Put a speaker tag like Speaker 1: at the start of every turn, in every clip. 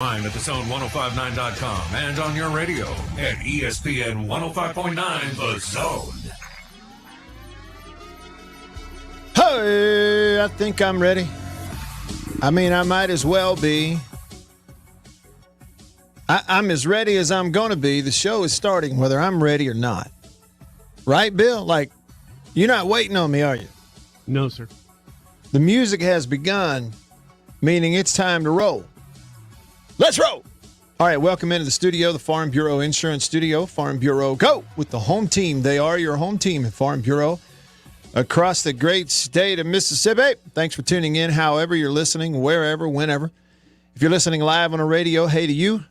Speaker 1: At thezone1059.com and on your radio at ESPN 105.9 The Zone.
Speaker 2: Hey, I think I'm ready. I mean, I might as well be. I'm as ready as I'm going to be. The show is starting whether I'm ready or not. Right, Bill? Like, you're not waiting on me, are you?
Speaker 3: No, sir.
Speaker 2: The music has begun, meaning it's time to roll. Let's roll. All right, welcome into the studio, the Farm Bureau Insurance Studio. Farm Bureau, go with the home team. They are your home team at Farm Bureau across the great state of Mississippi. Thanks for tuning in, however you're listening, wherever, whenever. If you're listening live on the radio, hey to you.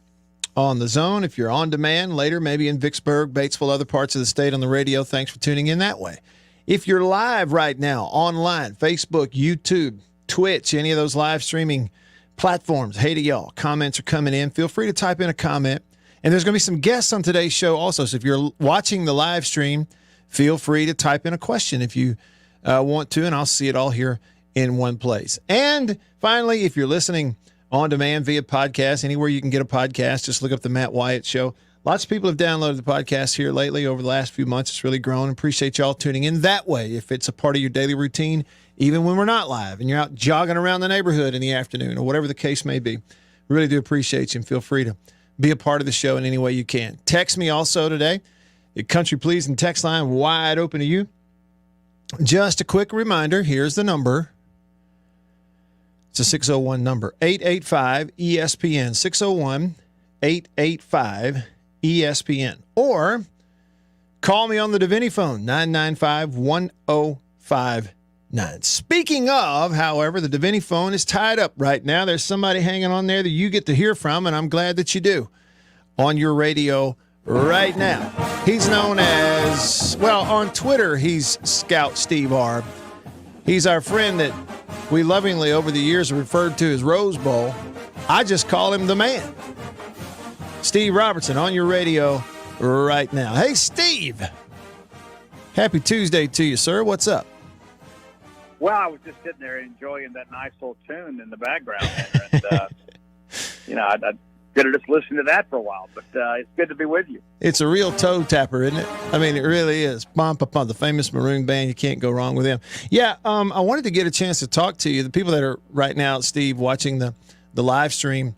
Speaker 2: On the Zone, if you're on demand later, maybe in Vicksburg, Batesville, other parts of the state on the radio, thanks for tuning in that way. If you're live right now, online, Facebook, YouTube, Twitch, any of those live streaming platforms, hey to y'all. Comments are coming in. Feel free to type in a comment. And there's going to be some guests on today's show also. So if you're watching the live stream, feel free to type in a question if you want to, and I'll see it all here in one place. And finally, if you're listening on demand via podcast, anywhere you can get a podcast, just look up the Matt Wyatt Show. Lots of people have downloaded the podcast here lately over the last few months. It's really grown. Appreciate y'all tuning in that way. If it's a part of your daily routine, even when we're not live and you're out jogging around the neighborhood in the afternoon or whatever the case may be, really do appreciate you and feel free to be a part of the show in any way you can. Text me also today. The Country Pleasing text line wide open to you. Just a quick reminder, here's the number. It's a 601 number, 885-ESPN, 601-885-ESPN. Or call me on the Davini phone, 995-1059. Speaking of, however, the Davini phone is tied up right now. There's somebody hanging on there that you get to hear from, and I'm glad that you do, on your radio right now. He's known as, well, on Twitter, he's Scout Steve Arb. He's our friend that we lovingly over the years have referred to as Rose Bowl. I just call him the man. Steve Robertson on your radio right now. Hey, Steve. Happy Tuesday to you, sir. What's up?
Speaker 4: Well, I was just sitting there enjoying that nice little tune in the background there. And, I could have just listened to that for a while, but it's good to be with you.
Speaker 2: It's a real toe tapper, isn't it? I mean, it really is. Bum, bum, bum, the famous Maroon Band. You can't go wrong with them. Yeah, I wanted to get a chance to talk to you. The people that are right now, Steve, watching the live stream,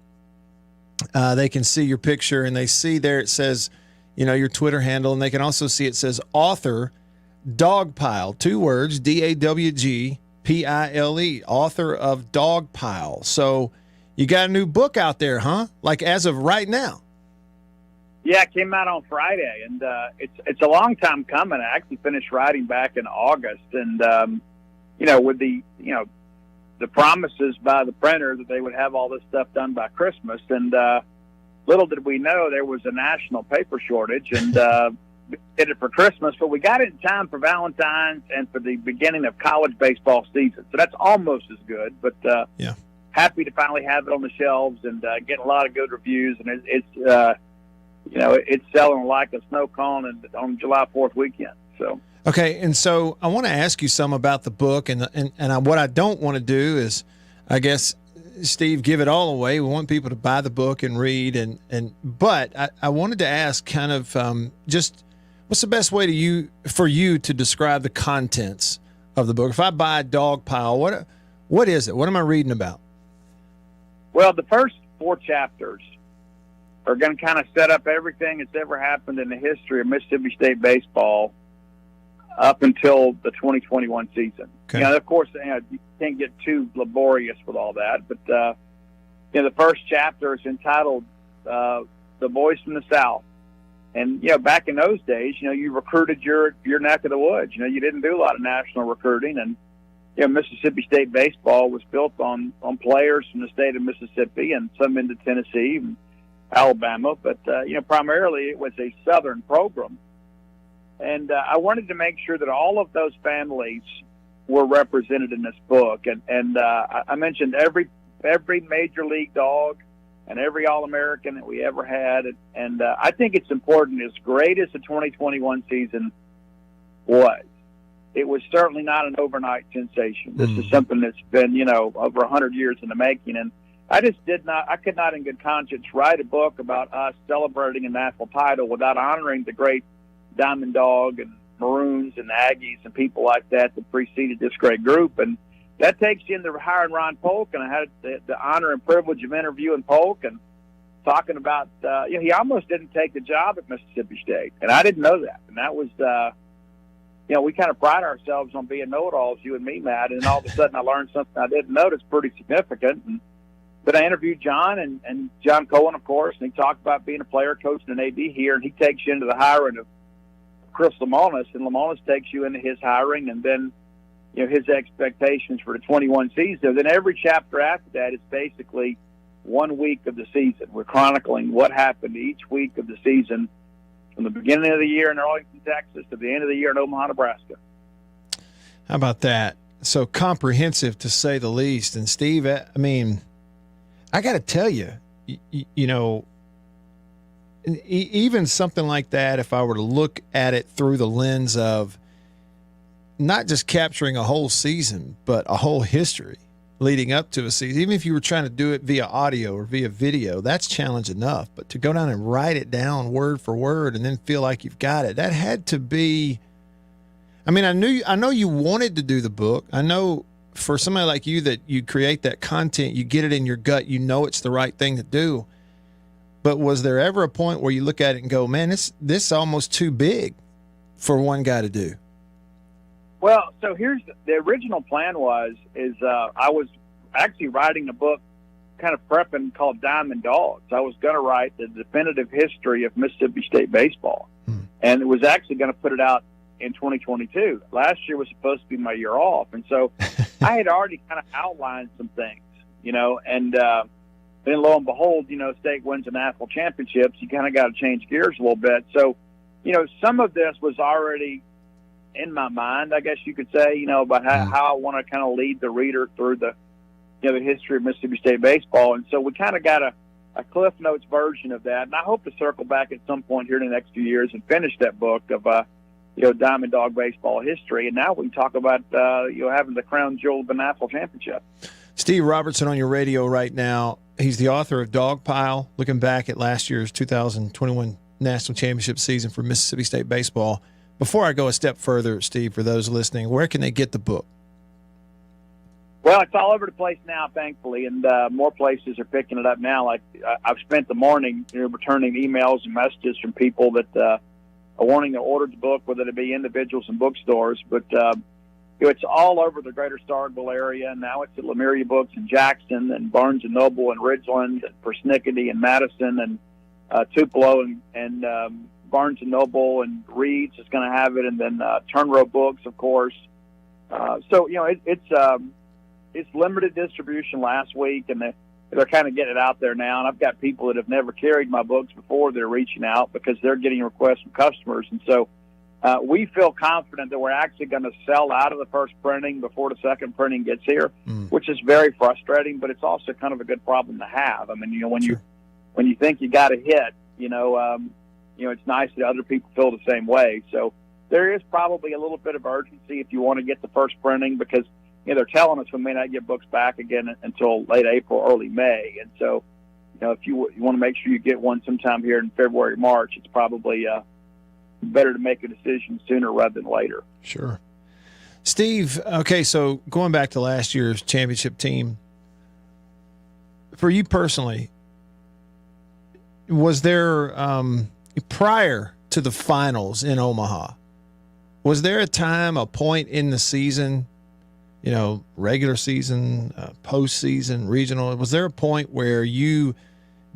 Speaker 2: they can see your picture, and they see there it says, your Twitter handle, and they can also see it says author Dogpile, 2 words, Dawgpile, author of Dogpile. So you got a new book out there, huh? Like as of right now?
Speaker 4: Yeah, it came out on Friday, and it's a long time coming. I actually finished writing back in August, and with the promises by the printer that they would have all this stuff done by Christmas, and little did we know there was a national paper shortage, and we did it for Christmas, but we got it in time for Valentine's and for the beginning of college baseball season. So that's almost as good, but
Speaker 2: yeah.
Speaker 4: Happy to finally have it on the shelves and getting a lot of good reviews, and it's selling like a snow cone on July 4th weekend. So
Speaker 2: okay, and so I want to ask you some about the book, and what I don't want to do is, I guess, Steve, give it all away. We want people to buy the book and read, but I wanted to ask kind of just what's the best way for you to describe the contents of the book? If I buy Dogpile, what is it? What am I reading about?
Speaker 4: Well, the first 4 chapters are going to kind of set up everything that's ever happened in the history of Mississippi State baseball up until the 2021 season.
Speaker 2: Okay.
Speaker 4: Of course, you can't get too laborious with all that, but the first chapter is entitled "The Boys from the South." And back in those days, you recruited your neck of the woods. You didn't do a lot of national recruiting, and Mississippi State baseball was built on players from the state of Mississippi and some into Tennessee and Alabama, but primarily it was a Southern program. And I wanted to make sure that all of those families were represented in this book. And I mentioned every major league dog and every All-American that we ever had. And I think it's important, as great as the 2021 season was, it was certainly not an overnight sensation. This is something that's been, over 100 years in the making. And I could not in good conscience write a book about us celebrating a national title without honoring the great Diamond Dog and Maroons and Aggies and people like that preceded this great group. And that takes you into hiring Ron Polk, and I had the honor and privilege of interviewing Polk and talking about, he almost didn't take the job at Mississippi State, and I didn't know that. And that was, we kind of pride ourselves on being know-it-alls, you and me, Matt, and all of a sudden I learned something I didn't know that's pretty significant. But I interviewed John and John Cohen, of course, and he talked about being a player, coach, and an AD here, and he takes you into the hiring of Chris Lemonis, and Lemonis takes you into his hiring, and then his expectations for the 21 season. Then every chapter after that is basically 1 week of the season. We're chronicling what happened each week of the season from the beginning of the year in Arlington, Texas, to the end of the year in Omaha, Nebraska.
Speaker 2: How about that? So comprehensive, to say the least. And Steve, I mean, I got to tell you, even something like that, if I were to look at it through the lens of not just capturing a whole season, but a whole history leading up to a season, even if you were trying to do it via audio or via video, that's challenge enough. But to go down and write it down word for word and then feel like you've got it, that had to be, I mean, I know you wanted to do the book. I know for somebody like you that you create that content, you get it in your gut, you know it's the right thing to do. But was there ever a point where you look at it and go, man, this is almost too big for one guy to do?
Speaker 4: Well, so here's the original plan I was actually writing a book kind of prepping called Diamond Dogs. I was going to write the definitive history of Mississippi State baseball, and it was actually going to put it out in 2022. Last year was supposed to be my year off, and so I had already kind of outlined some things, and then lo and behold, State wins the national championships. You kind of got to change gears a little bit. So, some of this was already in my mind, I guess you could say, about how I want to kind of lead the reader through the history of Mississippi State baseball. And so we kind of got a Cliff Notes version of that. And I hope to circle back at some point here in the next few years and finish that book of, Diamond Dog baseball history. And now we can talk about, having the crown jewel of the national championship.
Speaker 2: Steve Robertson on your radio right now. He's the author of Dogpile, looking back at last year's 2021 national championship season for Mississippi State baseball. Before I go a step further, Steve, for those listening, where can they get the book?
Speaker 4: Well, it's all over the place now, thankfully, and more places are picking it up now. Like I've spent the morning returning emails and messages from people that are wanting to order the book, whether it be individuals and bookstores. But it's all over the greater Starkville area, and now it's at Lemuria Books in Jackson and Barnes & Noble in Ridgeland and Persnickety and Madison and Tupelo and Barnes & Noble and Reed's is going to have it, and then Turnrow Books, of course. So, it's limited distribution last week, and they're kind of getting it out there now. And I've got people that have never carried my books before. They're reaching out because they're getting requests from customers. And so we feel confident that we're actually going to sell out of the first printing before the second printing gets here, which is very frustrating, but it's also kind of a good problem to have. I mean, when you think you got a hit, it's nice that other people feel the same way. So there is probably a little bit of urgency if you want to get the first printing, because they're telling us we may not get books back again until late April, early May. And so, if you want to make sure you get one sometime here in February, March, it's probably better to make a decision sooner rather than later.
Speaker 2: Sure. Steve, okay, so going back to last year's championship team, for you personally, was there prior to the finals in Omaha, was there a time, a point in the season, regular season, postseason, regional, was there a point where you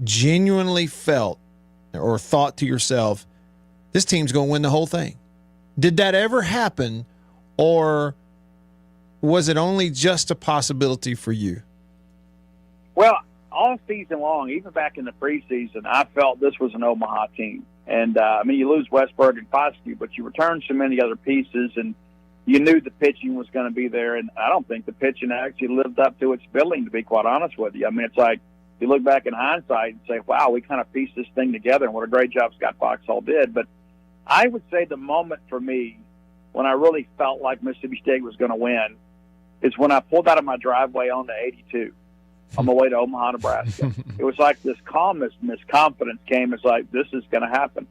Speaker 2: genuinely felt or thought to yourself, this team's going to win the whole thing? Did that ever happen, or was it only just a possibility for you?
Speaker 4: Well, all season long, even back in the preseason, I felt this was an Omaha team. And, you lose Westberg and Foskey, but you return so many other pieces, and you knew the pitching was going to be there. And I don't think the pitching actually lived up to its billing, to be quite honest with you. I mean, it's like you look back in hindsight and say, wow, we kind of pieced this thing together, and what a great job Scott Foxhall did. But I would say the moment for me when I really felt like Mississippi State was going to win is when I pulled out of my driveway on the 82. on my way to Omaha, Nebraska. It was like this calmness and this confidence came. It's like, this is going to happen.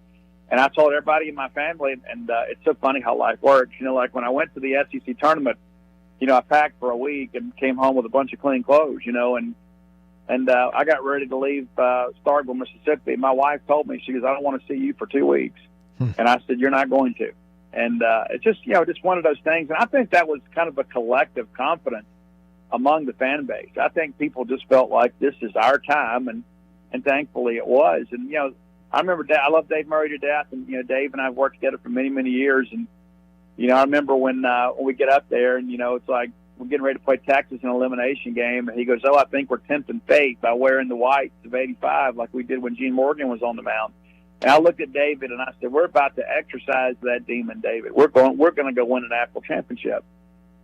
Speaker 4: And I told everybody in my family, and it's so funny how life works. You know, like when I went to the SEC tournament, you know, I packed for a week and came home with a bunch of clean clothes, you know, and I got ready to leave Starkville, Mississippi. My wife told me, she goes, I don't want to see you for 2 weeks. And I said, you're not going to. And it's just, you know, just one of those things. And I think that was kind of a collective confidence among the fan base. I think people just felt like this is our time, and thankfully it was. And, you know, I remember I love Dave Murray to death, and, you know, Dave and I have worked together for many, many years. And, you know, I remember when we get up there and, you know, it's like we're getting ready to play Texas in an elimination game, and he goes, I think we're tempting fate by wearing the whites of 85 like we did when Gene Morgan was on the mound. And I looked at David and I said, we're about to exercise that demon, David. We're going to go win a national championship.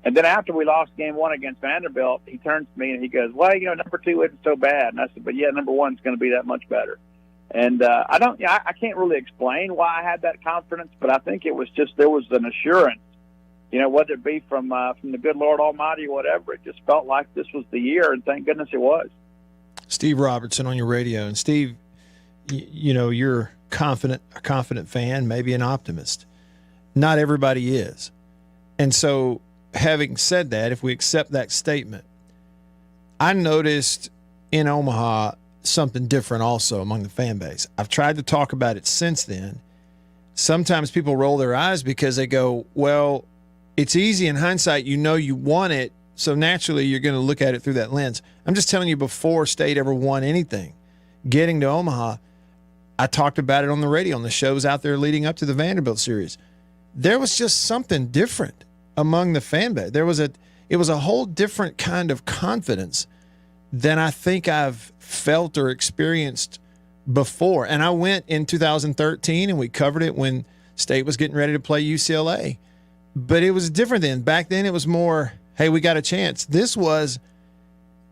Speaker 4: And then after we lost game 1 against Vanderbilt, he turns to me and he goes, well, you know, number 2 isn't so bad. And I said, but yeah, number 1 is going to be that much better. And I can't really explain why I had that confidence, but I think it was just, there was an assurance, you know, whether it be from the good Lord Almighty or whatever. It just felt like this was the year, and thank goodness it was.
Speaker 2: Steve Robertson on your radio. And Steve, you know, you're a confident fan, maybe an optimist. Not everybody is. And so having said that, if we accept that statement, I noticed in Omaha something different also among the fan base. I've tried to talk about it since then. Sometimes people roll their eyes because they go, well, it's easy in hindsight. You know you want it, so naturally you're going to look at it through that lens. I'm just telling you, before State ever won anything, getting to Omaha, I talked about it on the radio, on the shows out there leading up to the Vanderbilt series. There was just something different among the fan base. It was a whole different kind of confidence than I think I've felt or experienced before. And I went in 2013 and we covered it when State was getting ready to play UCLA. But it was different then. Back then it was more, hey, we got a chance. This was,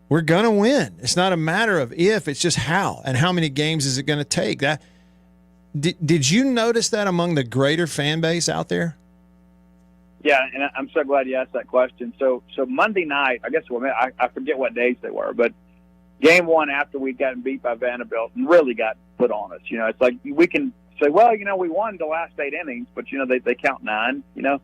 Speaker 2: we're going to win. It's not a matter of if, it's just how, and how many games is it going to take. That did you notice that among the greater fan base out there?
Speaker 4: Yeah, and I'm so glad you asked that question. So Monday night, I guess, I forget what days they were, but game 1 after we'd gotten beat by Vanderbilt and really got put on us. You know, it's like we can say, well, you know, we won the last 8 innings, but, you know, they count 9, you know.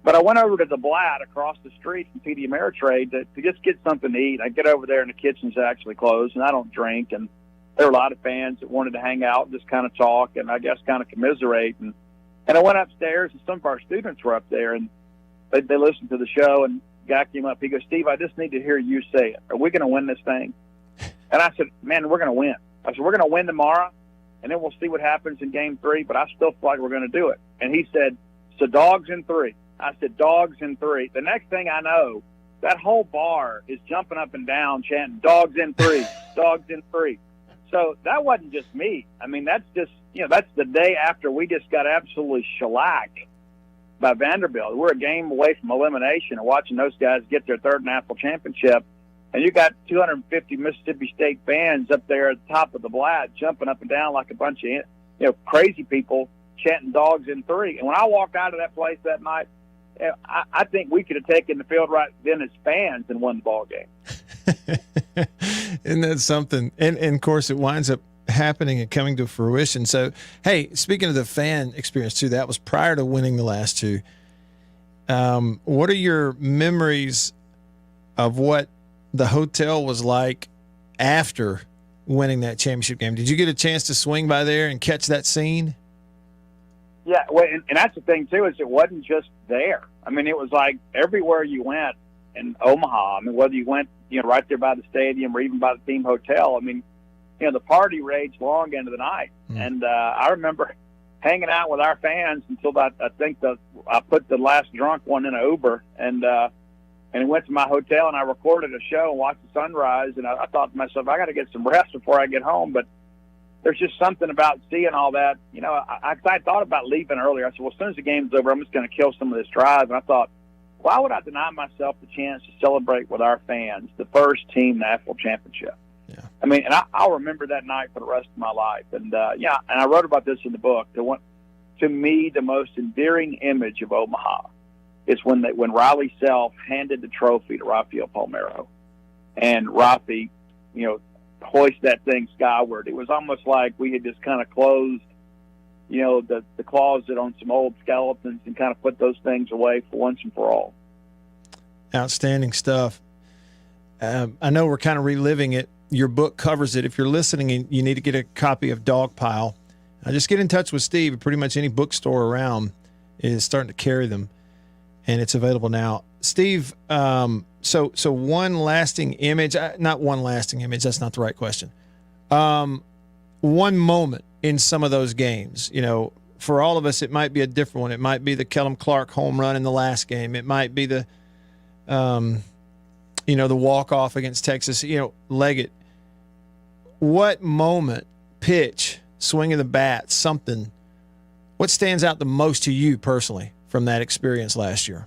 Speaker 4: But I went over to the Blatt across the street from TD Ameritrade to just get something to eat. I get over there and the kitchen's actually closed, and I don't drink. And there were a lot of fans that wanted to hang out and just kind of talk and I guess kind of commiserate. And I went upstairs, and some of our students were up there, and they listened to the show. And the guy came up. He goes, Steve, I just need to hear you say it. Are we going to win this thing? And I said, man, we're going to win. I said, we're going to win tomorrow, and then we'll see what happens in game 3, but I still feel like we're going to do it. And he said, so dogs in 3. I said, dogs in 3. The next thing I know, that whole bar is jumping up and down, chanting, dogs in 3, dogs in 3. So that wasn't just me. I mean, that's just, you know, that's the day after we just got absolutely shellacked by Vanderbilt. We're a game away from elimination and watching those guys get their 3rd national championship. And you got 250 Mississippi State fans up there at the top of the Blatt jumping up and down like a bunch of, you know, crazy people chanting dogs in 3. And when I walked out of that place that night, I think we could have taken the field right then as fans and won the ball game.
Speaker 2: Isn't that something? And of course, it winds up happening and coming to fruition. So, hey, speaking of the fan experience too, that was prior to winning the last 2. What are your memories of what the hotel was like after winning that championship game? Did you get a chance to swing by there and catch that scene?
Speaker 4: Yeah, well, and that's the thing, too, is it wasn't just there. I mean, it was like everywhere you went in Omaha. I mean, whether you went, you know, right there by the stadium or even by the team hotel, I mean, you know, the party raged long into the night. And I remember hanging out with our fans until I think I put the last drunk one in an Uber and went to my hotel and I recorded a show and watched the sunrise. And I thought to myself, I got to get some rest before I get home. But there's just something about seeing all that. You know, I thought about leaving earlier. I said, well, as soon as the game's over, I'm just going to kill some of this drive. And I thought, why would I deny myself the chance to celebrate with our fans the first team national championship?
Speaker 2: Yeah.
Speaker 4: I mean, and I'll remember that night for the rest of my life. And, yeah, and I wrote about this in the book. To me, the most endearing image of Omaha is when Riley Self handed the trophy to Rafael Palmeiro. and Rafi, hoist that thing skyward. It was almost like we had just kind of closed, the closet on some old skeletons and kind of put those things away for once and for all.
Speaker 2: Outstanding stuff. I know we're kind of reliving it. Your book covers it. If you're listening and you need to get a copy of Dogpile, just get in touch with Steve. Pretty much any bookstore around is starting to carry them, and it's available now. Steve, so one lasting image, not one lasting image, that's not the right question. One moment in some of those games, for all of us, it might be a different one. It might be the Kellum Clark home run in the last game. It might be the walk-off against Texas, Leggett. What moment, pitch, swing of the bat, something, what stands out the most to you personally from that experience last year?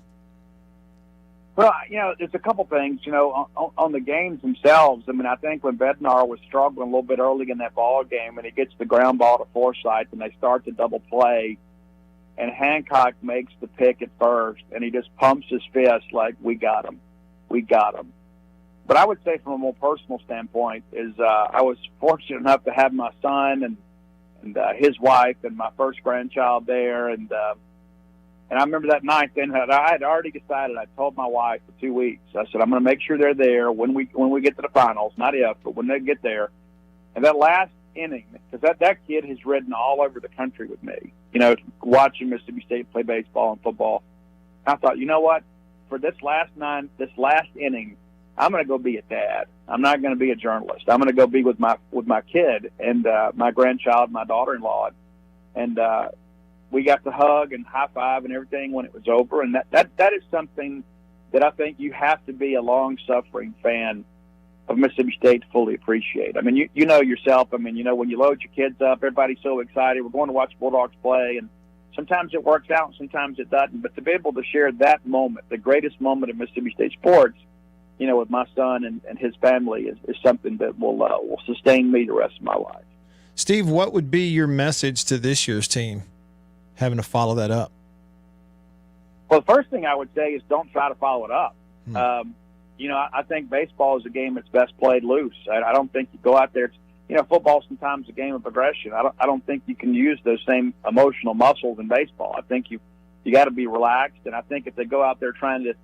Speaker 4: Well, there's a couple things, on the games themselves. I mean, I think when Bednar was struggling a little bit early in that ball game and he gets the ground ball to Forsythe and they start to double play and Hancock makes the pick at first and he just pumps his fist like, we got him. We got him. But I would say from a more personal standpoint is I was fortunate enough to have my son and his wife and my first grandchild there. And I remember that night then I had already decided, I told my wife for 2 weeks, I said, I'm going to make sure they're there when we get to the finals, not if, but when they get there. And that last inning, because that kid has ridden all over the country with me, watching Mississippi State play baseball and football. I thought, you know what? For this last inning, I'm going to go be a dad. I'm not going to be a journalist. I'm going to go be with my kid and my grandchild, my daughter-in-law, and we got to hug and high five and everything when it was over. And that is something that I think you have to be a long-suffering fan of Mississippi State to fully appreciate. I mean, you know yourself. I mean, when you load your kids up, everybody's so excited. We're going to watch Bulldogs play, and sometimes it works out, and sometimes it doesn't. But to be able to share that moment, the greatest moment of Mississippi State sports, with my son and his family is something that will sustain me the rest of my life.
Speaker 2: Steve, what would be your message to this year's team, having to follow that up?
Speaker 4: Well, the first thing I would say is don't try to follow it up. I think baseball is a game that's best played loose. I don't think you go out there. Football sometimes a game of aggression. I don't think you can use those same emotional muscles in baseball. I think you got to be relaxed, and I think if they go out there trying to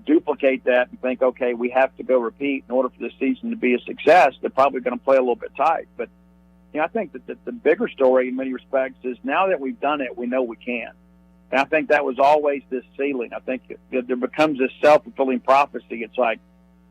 Speaker 4: duplicate that and think, okay, we have to go repeat in order for the season to be a success, they're probably going to play a little bit tight. But I think that the bigger story in many respects is now that we've done it, we know we can. And I think that was always this ceiling. I think there becomes this self-fulfilling prophecy. It's like,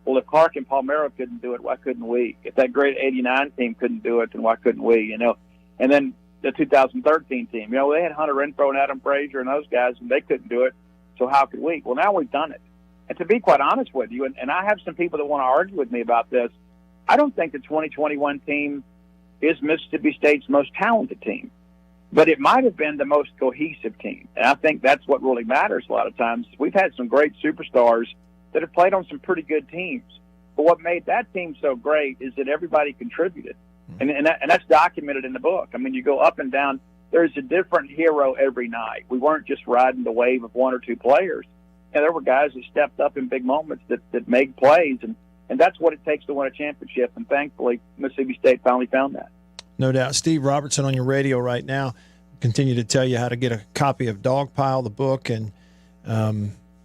Speaker 4: well, if Clark and Palmero couldn't do it, why couldn't we? If that great 89 team couldn't do it, then why couldn't we? And then the 2013 team, they had Hunter Renfroe and Adam Frazier and those guys, and they couldn't do it, so how could we? Well, now we've done it. And to be quite honest with you, and I have some people that want to argue with me about this, I don't think the 2021 team is Mississippi State's most talented team, but it might have been the most cohesive team. And I think that's what really matters a lot of times. We've had some great superstars that have played on some pretty good teams. But what made that team so great is that everybody contributed. And that's documented in the book. I mean, you go up and down. There's a different hero every night. We weren't just riding the wave of one or two players. There were guys that stepped up in big moments that made plays, and that's what it takes to win a championship. And thankfully, Mississippi State finally found that.
Speaker 2: No doubt. Steve Robertson on your radio right now. Continue to tell you how to get a copy of Dogpile, the book, and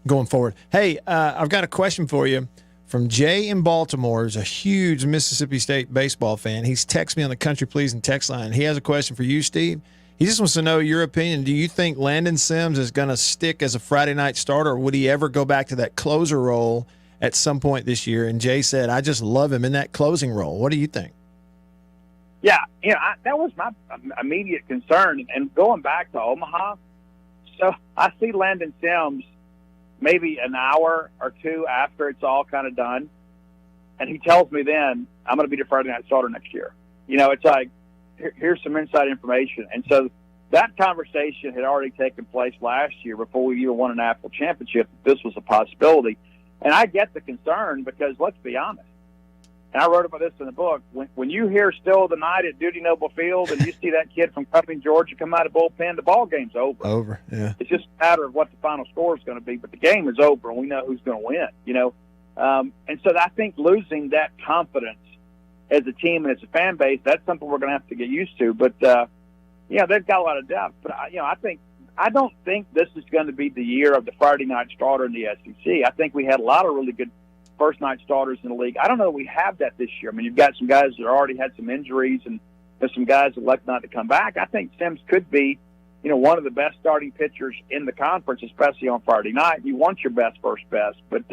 Speaker 2: going forward. Hey, I've got a question for you from Jay in Baltimore. He's a huge Mississippi State baseball fan. He's texted me on the Country Pleasing text line. He has a question for you, Steve. He just wants to know your opinion. Do you think Landon Sims is going to stick as a Friday night starter, or would he ever go back to that closer role at some point this year? And Jay said, I just love him in that closing role. What do you think?
Speaker 4: Yeah, that was my immediate concern. And going back to Omaha, so I see Landon Sims maybe an hour or two after it's all kind of done, and he tells me then, I'm going to be the Friday night starter next year. It's like, here's some inside information. And so that conversation had already taken place last year before we even won a national championship. This was a possibility. And I get the concern because, let's be honest, and I wrote about this in the book, when you hear Still of the Night at Duty Noble Field and you see that kid from Cumming, Georgia come out of bullpen, the ball game's over.
Speaker 2: Over, yeah.
Speaker 4: It's just a matter of what the final score is going to be, but the game is over and we know who's going to win. And so I think losing that confidence as a team and as a fan base, that's something we're going to have to get used to. But, they've got a lot of depth. But, I don't think this is going to be the year of the Friday night starter in the SEC. I think we had a lot of really good first-night starters in the league. I don't know that we have that this year. I mean, you've got some guys that already had some injuries, and there's some guys that elect not to come back. I think Sims could be, one of the best starting pitchers in the conference, especially on Friday night. You want your best first best. But,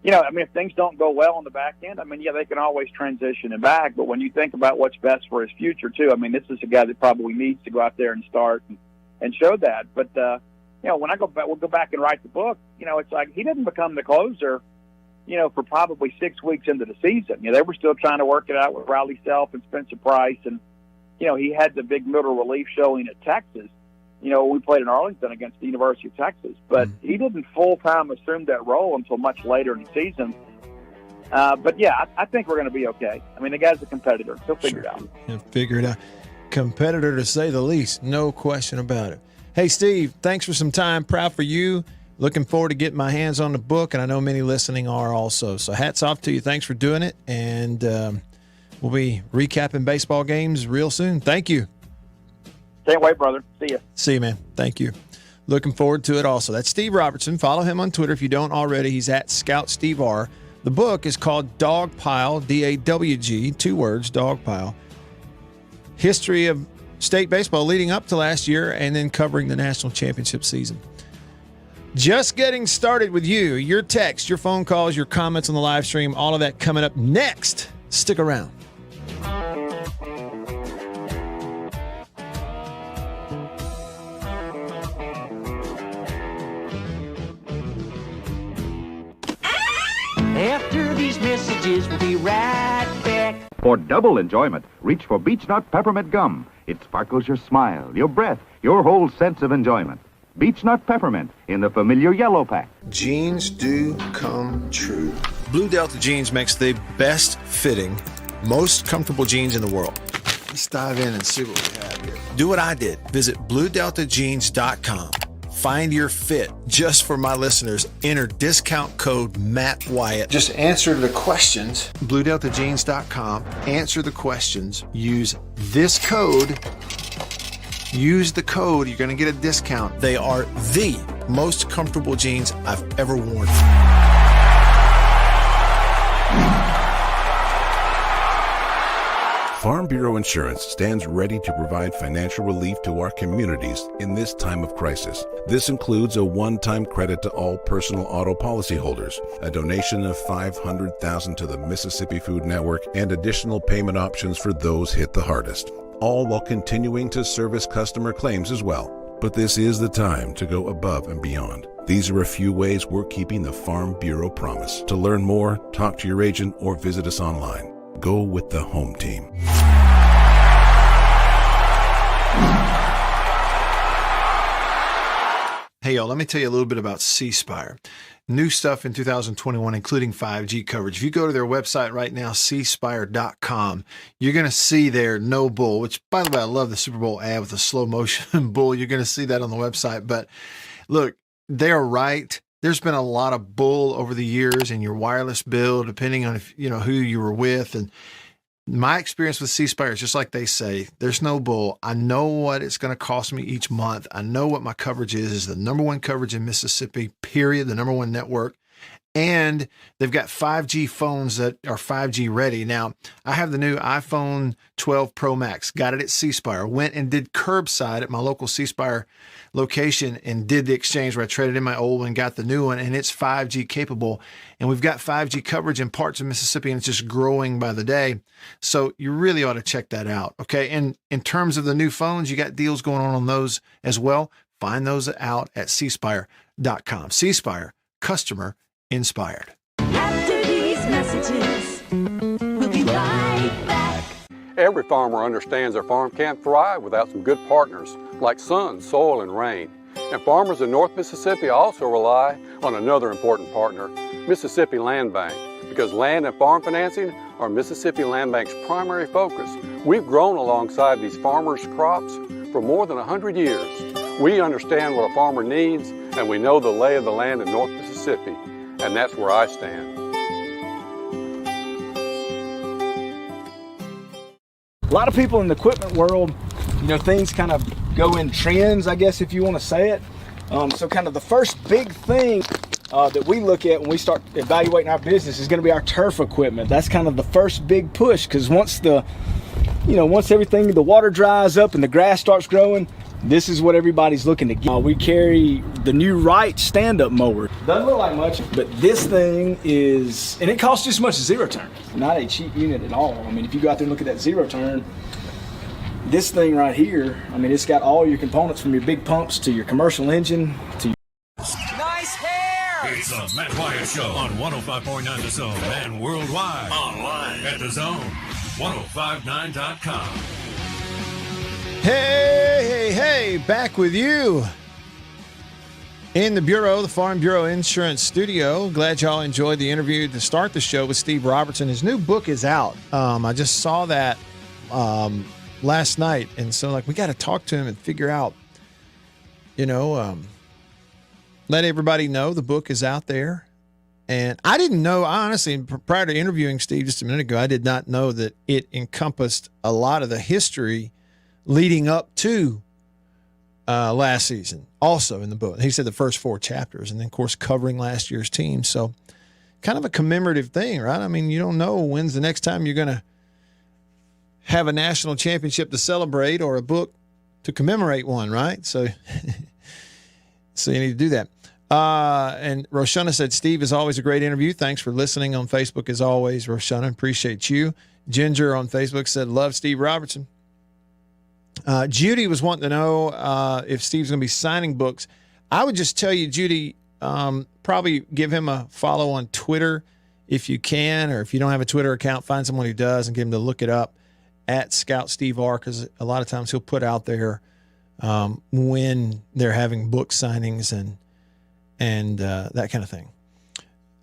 Speaker 4: if things don't go well on the back end, they can always transition him back. But when you think about what's best for his future, too, this is a guy that probably needs to go out there and start and show that. But, when I go back, we'll go back and write the book, it's like he didn't become the closer, for probably 6 weeks into the season. They were still trying to work it out with Riley Self and Spencer Price. And, he had the big middle relief showing at Texas. We played in Arlington against the University of Texas. But he didn't full-time assume that role until much later in the season. I think we're going to be okay. The guy's a competitor. He'll figure it out.
Speaker 2: He'll figure it out. Competitor, to say the least. No question about it. Hey, Steve, thanks for some time. Proud for you. Looking forward to getting my hands on the book, and I know many listening are also. So hats off to you. Thanks for doing it. And we'll be recapping baseball games real soon. Thank you.
Speaker 4: Can't wait, brother. See you.
Speaker 2: See you, man. Thank you. Looking forward to it also. That's Steve Robertson. Follow him on Twitter if you don't already. He's at Scout Steve R. The book is called Dogpile, D-A-W-G, 2 words, Dogpile. History of state baseball leading up to last year and then covering the national championship season. Just getting started with you. Your text, your phone calls, your comments on the live stream, all of that coming up next. Stick around.
Speaker 3: After these messages, we'll be right back.
Speaker 5: For double enjoyment, reach for Beech Nut Peppermint Gum. It sparkles your smile, your breath, your whole sense of enjoyment. Beech Nut Peppermint in the familiar yellow pack.
Speaker 2: Jeans do come true. Blue Delta Jeans makes the best fitting, most comfortable jeans in the world. Let's dive in and see what we have here. Do what I did. Visit BlueDeltaJeans.com. Find your fit. Just for my listeners, enter discount code Matt Wyatt. Just answer the questions. BlueDeltaJeans.com. Answer the questions. Use this code. Use the code. You're going to get a discount. They are the most comfortable jeans I've ever worn.
Speaker 6: Farm Bureau Insurance stands ready to provide financial relief to our communities in this time of crisis. This includes a one-time credit to all personal auto policyholders, a donation of $500,000 to the Mississippi Food Network, and additional payment options for those hit the hardest, all while continuing to service customer claims as well. But this is the time to go above and beyond. These are a few ways we're keeping the Farm Bureau promise. To learn more, talk to your agent or visit us online. Go with the home team.
Speaker 2: Hey, y'all, let me tell you a little bit about C Spire. New stuff in 2021, including 5G coverage. If you go to their website right now, cspire.com, you're going to see their no bull, which, by the way, I love the Super Bowl ad with the slow motion bull. You're going to see that on the website. But look, they're right. There's been a lot of bull over the years in your wireless bill, depending on if who you were with. And my experience with C Spire is just like they say, there's no bull. I know what it's going to cost me each month. I know what my coverage is the number one coverage in Mississippi, period, the number one network. And they've got 5G phones that are 5G ready. Now, I have the new iPhone 12 Pro Max, got it at C Spire, went and did curbside at my local C Spire location and did the exchange where I traded in my old one, got the new one, and it's 5G capable. And we've got 5G coverage in parts of Mississippi, and it's just growing by the day. So you really ought to check that out, okay? And in terms of the new phones, you got deals going on those as well. Find those out at cspire.com. C Spire, customer inspired.
Speaker 3: After these messages, we'll be right back.
Speaker 7: Every farmer understands their farm can't thrive without some good partners like sun, soil, and rain. And farmers in North Mississippi also rely on another important partner, Mississippi Land Bank, because land and farm financing are Mississippi Land Bank's primary focus. We've grown alongside these farmers' crops for more than 100 years. We understand what a farmer needs, and we know the lay of the land in North Mississippi. and that's where I stand.
Speaker 8: A lot of people in the equipment world, things kind of go in trends, I guess, if you want to say it. So kind of the first big thing that we look at when we start evaluating our business is going to be our turf equipment. That's kind of the first big push, because once everything, the water dries up and the grass starts growing, this is what everybody's looking to get. We carry the new Wright stand-up mower. Doesn't look like much, but this thing is, and it costs just as much as zero turn. Not a cheap unit at all. I mean, if you go out there and look at that zero turn, this thing right here, I mean, it's got all your components from your big pumps to your commercial engine to your...
Speaker 1: Nice hair! It's the Matt Wyatt Show on 105.9 The Zone and worldwide online at thezone1059.com.
Speaker 2: Hey, back with you in the Bureau, the Farm Bureau Insurance Studio. Glad y'all enjoyed the interview to start the show with Steve Robertson. His new book is out. I just saw that last night, and so we got to talk to him and figure out, let everybody know the book is out there. And I didn't know, honestly, prior to interviewing Steve just a minute ago, I did not know that it encompassed a lot of the history leading up to last season, also in the book. He said the first 4 chapters, and then, of course, covering last year's team. So kind of a commemorative thing, right? I mean, you don't know when's the next time you're going to have a national championship to celebrate or a book to commemorate one, right? So, so you need to do that. And Roshana said, Steve is always a great interview. Thanks for listening on Facebook as always, Roshana. Appreciate you. Ginger on Facebook said, love Steve Robertson. Judy was wanting to know if Steve's going to be signing books. I would just tell you, Judy, probably give him a follow on Twitter if you can, or if you don't have a Twitter account, find someone who does and get him to look it up at Scout Steve R, because a lot of times he'll put out there when they're having book signings and that kind of thing.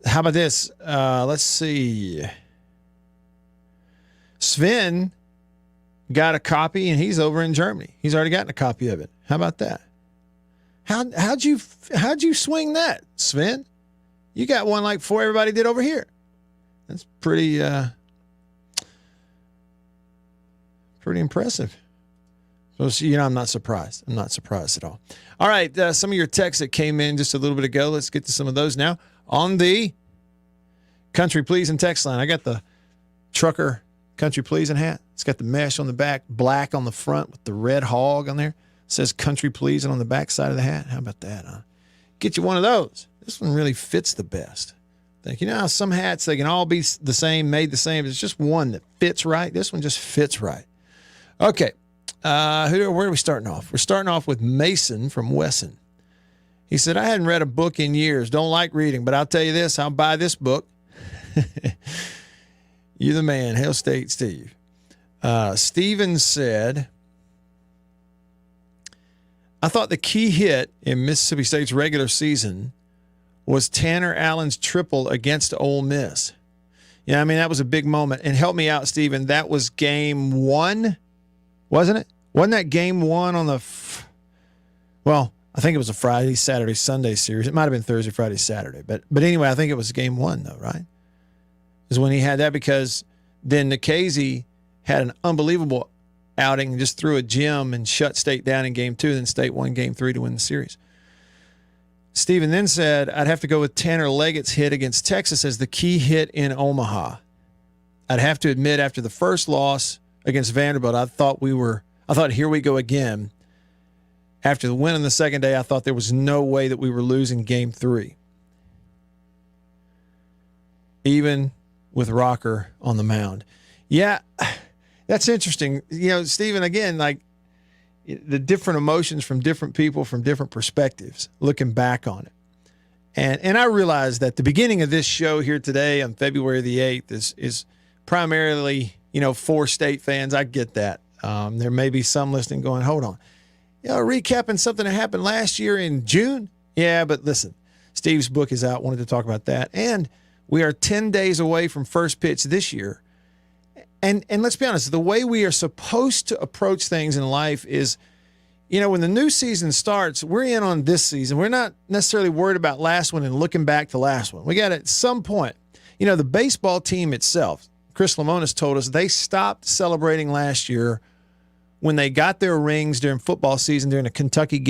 Speaker 2: How about this? Let's see. Sven got a copy, and he's over in Germany. He's already gotten a copy of it. How about that? How'd you swing that, Sven? You got one before everybody did over here. That's pretty impressive. So, I'm not surprised. I'm not surprised at all. All right, some of your texts that came in just a little bit ago. Let's get to some of those now. On the Country Pleasing text line, I got the trucker Country Pleasing hat. It's got the mesh on the back, black on the front with the red hog on there. It says Country Pleasing on the back side of the hat. How about that, huh? Get you one of those. This one really fits the best. How some hats, they can all be the same, made the same. It's just one that fits right. This one just fits right. Okay. Where are we starting off? We're starting off with Mason from Wesson. He said, I hadn't read a book in years. Don't like reading, but I'll tell you this, I'll buy this book. You're the man. Hail State Steve. Steven said, I thought the key hit in Mississippi State's regular season was Tanner Allen's triple against Ole Miss. Yeah, I mean, that was a big moment. And help me out, Steven, that was game 1, wasn't it? Wasn't that game 1 on the well, I think it was a Friday, Saturday, Sunday series. It might have been Thursday, Friday, Saturday. But anyway, I think it was game 1, though, right? Is when he had that, because then Nikhazy had an unbelievable outing, just threw a gem and shut State down in game 2. Then State won game 3 to win the series. Steven then said, I'd have to go with Tanner Leggett's hit against Texas as the key hit in Omaha. I'd have to admit, after the first loss against Vanderbilt, I thought here we go again. After the win on the second day, I thought there was no way that we were losing game 3. Even with Rocker on the mound. Yeah, that's interesting. Stephen, again, the different emotions from different people, from different perspectives, looking back on it. And I realize that the beginning of this show here today on February the 8th is primarily, for State fans. I get that. There may be some listening going, hold on. Recapping something that happened last year in June? Yeah, but listen, Steve's book is out. Wanted to talk about that. And we are 10 days away from first pitch this year. And let's be honest, the way we are supposed to approach things in life is, when the new season starts, we're in on this season. We're not necessarily worried about last one and looking back to last one. We got at some point, the baseball team itself, Chris Lamonis told us they stopped celebrating last year when they got their rings during football season during a Kentucky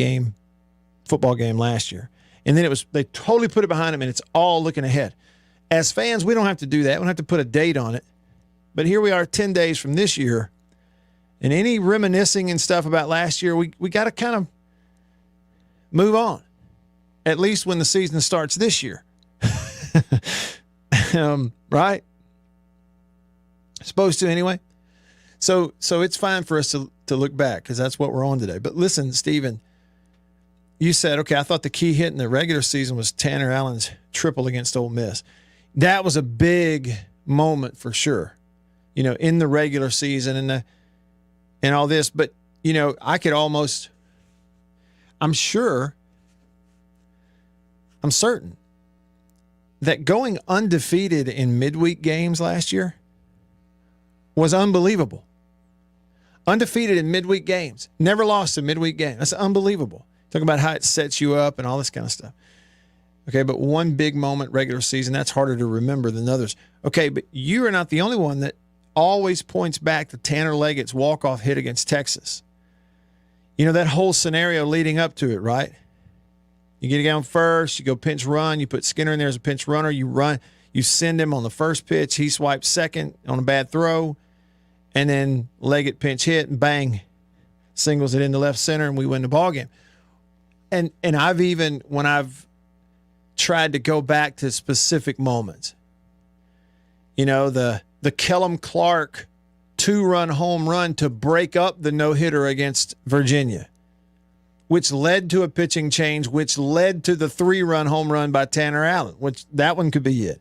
Speaker 2: football game last year. And then they totally put it behind them, and it's all looking ahead. As fans, we don't have to do that. We don't have to put a date on it. But here we are 10 days from this year, and any reminiscing and stuff about last year, we got to kind of move on, at least when the season starts this year. Right? Supposed to anyway. So it's fine for us to look back because that's what we're on today. But listen, Stephen, you said, okay, I thought the key hit in the regular season was Tanner Allen's triple against Ole Miss. That was a big moment for sure, in the regular season and all this. But, I could almost, I'm certain that going undefeated in midweek games last year was unbelievable. Undefeated in midweek games. Never lost a midweek game. That's unbelievable. Talk about how it sets you up and all this kind of stuff. Okay, but one big moment regular season, that's harder to remember than others. Okay, but you are not the only one that always points back to Tanner Leggett's walk-off hit against Texas. That whole scenario leading up to it, right? You get down first, you go pinch run, you put Skinner in there as a pinch runner, you run, you send him on the first pitch, he swipes second on a bad throw, and then Leggett pinch hit and bang, singles it into left center, and we win the ballgame. And I've even, when I've tried to go back to specific moments, the Kellum Clark 2-run home run to break up the no-hitter against Virginia, which led to a pitching change, which led to the 3-run home run by Tanner Allen, which that one could be it.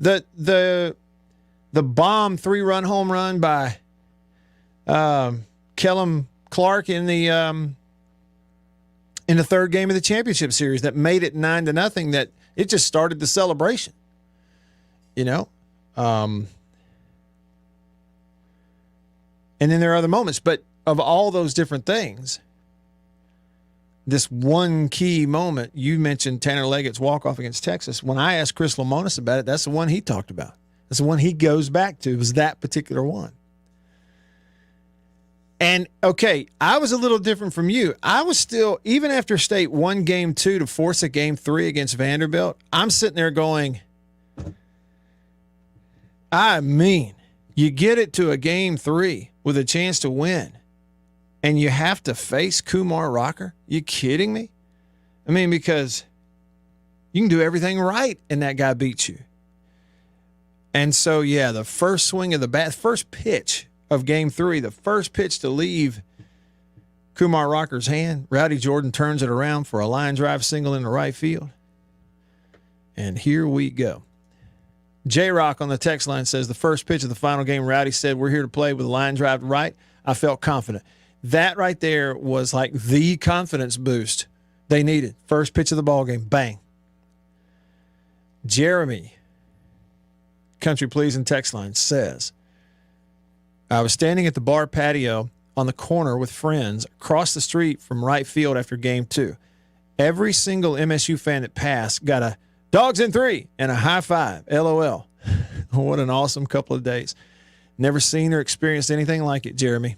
Speaker 2: The bomb 3-run home run by Kellum Clark in the third game of the championship series that made it 9-0, that it just started the celebration, and then there are other moments, but of all those different things, this one key moment, you mentioned Tanner Leggett's walk-off against Texas. When I asked Chris Lamonis about it, that's the one he talked about. That's the one he goes back to, was that particular one. And, okay, I was a little different from you. I was still, even after State won Game 2 to force a Game 3 against Vanderbilt, I'm sitting there going, you get it to a Game 3 with a chance to win, and you have to face Kumar Rocker? You kidding me? Because you can do everything right, and that guy beats you. And so, yeah, the first swing of the bat, first pitch of Game 3, the first pitch to leave Kumar Rocker's hand, Rowdy Jordan turns it around for a line drive single into right field. And here we go. J-Rock on the text line says, the first pitch of the final game, Rowdy said, we're here to play with a line drive to right. I felt confident. That right there was like the confidence boost they needed. First pitch of the ball game, bang. Jeremy, Country Pleasing text line, says, I was standing at the bar patio on the corner with friends across the street from right field after Game 2. Every single MSU fan that passed got a dogs in 3 and a high five. LOL. What an awesome couple of days. Never seen or experienced anything like it, Jeremy.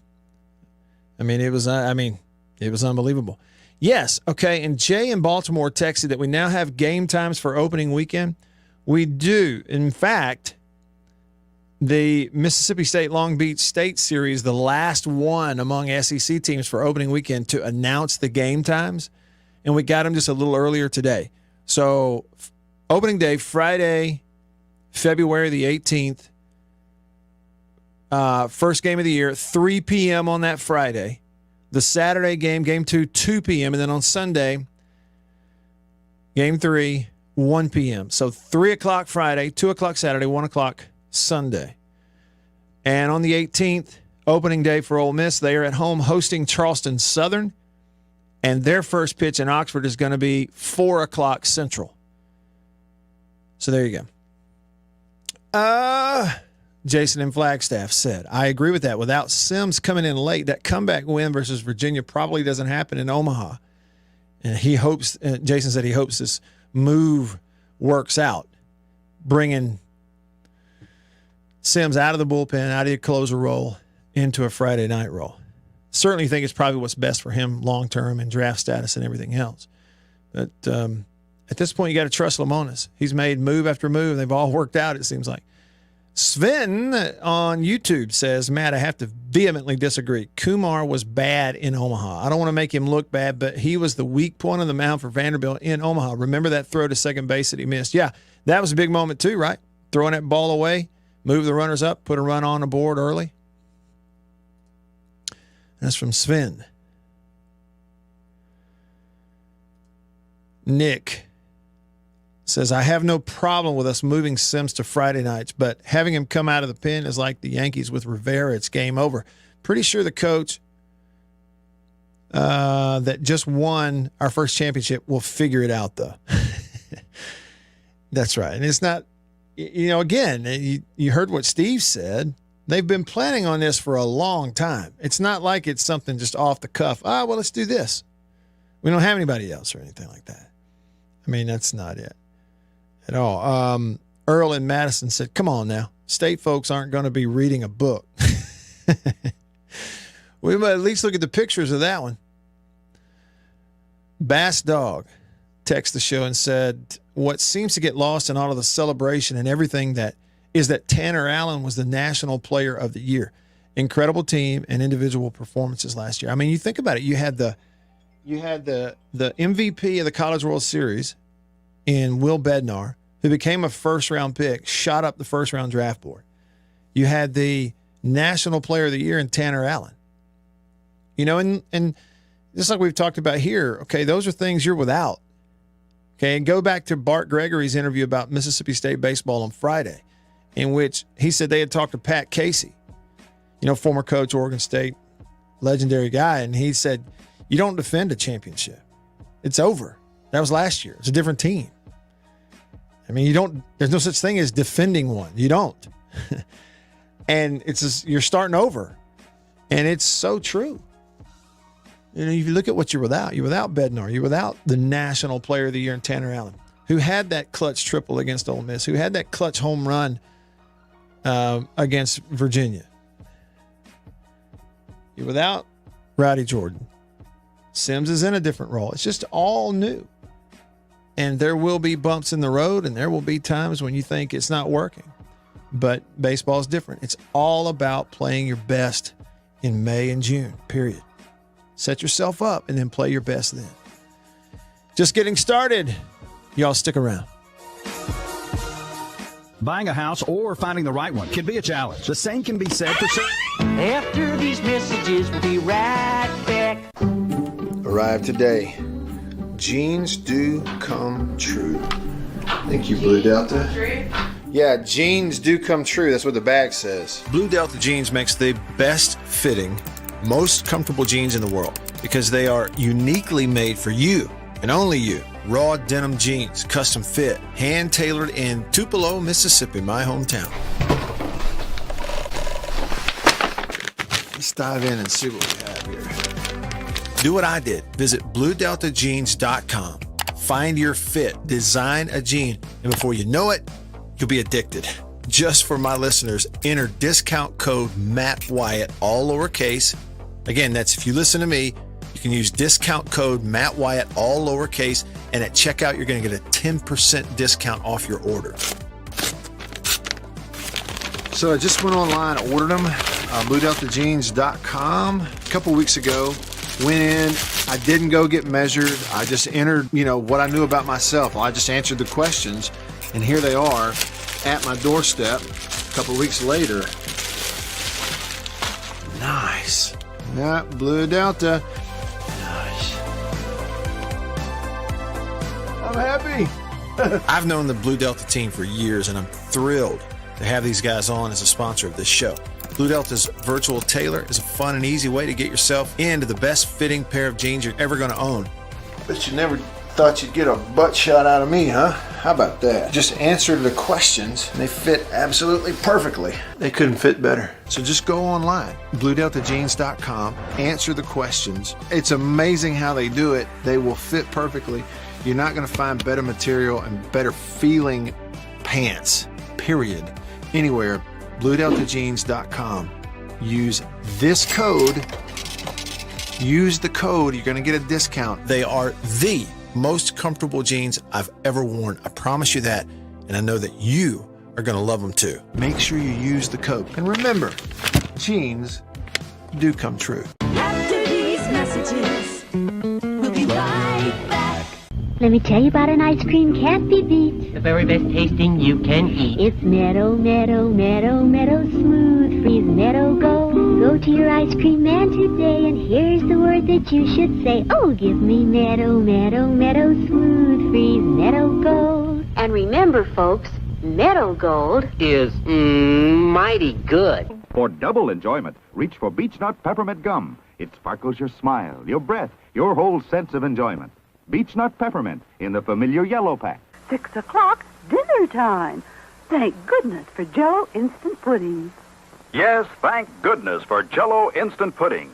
Speaker 2: It was unbelievable. Yes. Okay. And Jay in Baltimore texted that we now have game times for opening weekend. We do. In fact, the Mississippi State Long Beach State Series, the last one among SEC teams for opening weekend to announce the game times, and we got them just a little earlier today. So opening day, Friday, February the 18th, first game of the year, 3 p.m. on that Friday. The Saturday game, Game 2, 2 p.m. And then on Sunday, Game 3, 1 p.m. So 3 o'clock Friday, 2 o'clock Saturday, 1 o'clock Sunday. And on the 18th, opening day for Ole Miss, they are at home hosting Charleston Southern. And their first pitch in Oxford is going to be 4 o'clock Central. So there you go. Jason in Flagstaff said, I agree with that. Without Sims coming in late, that comeback win versus Virginia probably doesn't happen in Omaha. And he hopes, Jason said he hopes this move works out, bringing Sims out of the bullpen, out of the closer role, into a Friday night role. Certainly think it's probably what's best for him long-term and draft status and everything else. But at this point, you got to trust Lemonis. He's made move after move. They've all worked out, it seems like. Sven on YouTube says, Matt, I have to vehemently disagree. Kumar was bad in Omaha. I don't want to make him look bad, but he was the weak point on the mound for Vanderbilt in Omaha. Remember that throw to second base that he missed? Yeah, that was a big moment too, right? Throwing that ball away, move the runners up, put a run on the board early. That's from Sven. Nick says, I have no problem with us moving Sims to Friday nights, but having him come out of the pen is like the Yankees with Rivera. It's game over. Pretty sure the coach that just won our first championship will figure it out, though. That's right. And it's not, again, you heard what Steve said. They've been planning on this for a long time. It's not like it's something just off the cuff. Well, let's do this. We don't have anybody else or anything like that. I mean, that's not it at all. Earl in Madison said, come on now. State folks aren't going to be reading a book. We might at least look at the pictures of that one. Bass Dog texted the show and said, what seems to get lost in all of the celebration and everything that is that Tanner Allen was the National Player of the Year. Incredible team and individual performances last year. I mean, you think about it. You had the MVP of the College World Series in Will Bednar, who became a first-round pick, shot up the first-round draft board. You had the National Player of the Year in Tanner Allen. And just like we've talked about here, okay, those are things you're without. Okay, and go back to Bart Gregory's interview about Mississippi State baseball on Friday, in which he said they had talked to Pat Casey, former coach, Oregon State, legendary guy, and he said, you don't defend a championship. It's over. That was last year. It's a different team. I mean, there's no such thing as defending one. You don't. And you're starting over. And it's so true. If you look at what you're without Bednar. You're without the National Player of the Year in Tanner Allen, who had that clutch triple against Ole Miss, who had that clutch home run against Virginia. You're without Rowdy Jordan. Sims is in a different role. It's just all new. And there will be bumps in the road, and there will be times when you think it's not working. But baseball is different. It's all about playing your best in May and June, period. Set yourself up and then play your best then. Just getting started. Y'all stick around.
Speaker 9: Buying a house or finding the right one can be a challenge. The same can be said for
Speaker 3: After these messages, we'll be right back.
Speaker 2: Arrived today. Jeans do come true. Thank you, Blue Delta. Yeah, jeans do come true. That's what the bag says. Blue Delta Jeans makes the best fitting, most comfortable jeans in the world because they are uniquely made for you and only you. Raw denim jeans, custom fit, hand tailored in Tupelo, Mississippi, my hometown. Let's dive in and see what we have here. Do what I did. Visit BlueDeltaJeans.com. Find your fit, design a jean, and before you know it, you'll be addicted. Just for my listeners, enter discount code Matt Wyatt, all lowercase. Again, that's if you listen to me, you can use discount code Matt Wyatt, all lowercase, and at checkout, you're going to get a 10% discount off your order. So I just went online, ordered them, BlueDeltaJeans.com a couple weeks ago. Went in, I didn't go get measured. I just entered, what I knew about myself. I just answered the questions, and here they are at my doorstep a couple weeks later. Nice. Yeah, Blue Delta. Nice. I'm happy. I've known the Blue Delta team for years, and I'm thrilled to have these guys on as a sponsor of this show. Blue Delta's virtual tailor is a fun and easy way to get yourself into the best fitting pair of jeans you're ever going to own. Bet you never thought you'd get a butt shot out of me, huh? How about that? Just answer the questions, and they fit absolutely perfectly. They couldn't fit better. So just go online, BlueDeltaJeans.com, answer the questions. It's amazing how they do it. They will fit perfectly. You're not going to find better material and better feeling pants, period, anywhere. BlueDeltaJeans.com. Use this code. Use the code. You're going to get a discount. They are the most comfortable jeans I've ever worn. I promise you that. And I know that you are going to love them too. Make sure you use the code. And remember, jeans do come true.
Speaker 3: After these messages, we'll be right back.
Speaker 10: Let me tell you about an ice cream can't be beat.
Speaker 11: The very best tasting you can eat.
Speaker 10: It's Meadow, Meadow, Meadow, Meadow Smooth Freeze Meadow Gold. Go to your ice cream man today, and here's the word that you should say. Oh, give me Meadow, Meadow, Meadow Smooth Freeze Meadow Gold. And remember, folks, Meadow Gold
Speaker 11: Is mighty good.
Speaker 5: For double enjoyment, reach for Beech Nut Peppermint Gum. It sparkles your smile, your breath, your whole sense of enjoyment. Beech Nut Peppermint in the familiar yellow pack.
Speaker 12: 6 o'clock, dinner time. Thank goodness for Jello instant pudding.
Speaker 13: Yes, thank goodness for Jello instant pudding.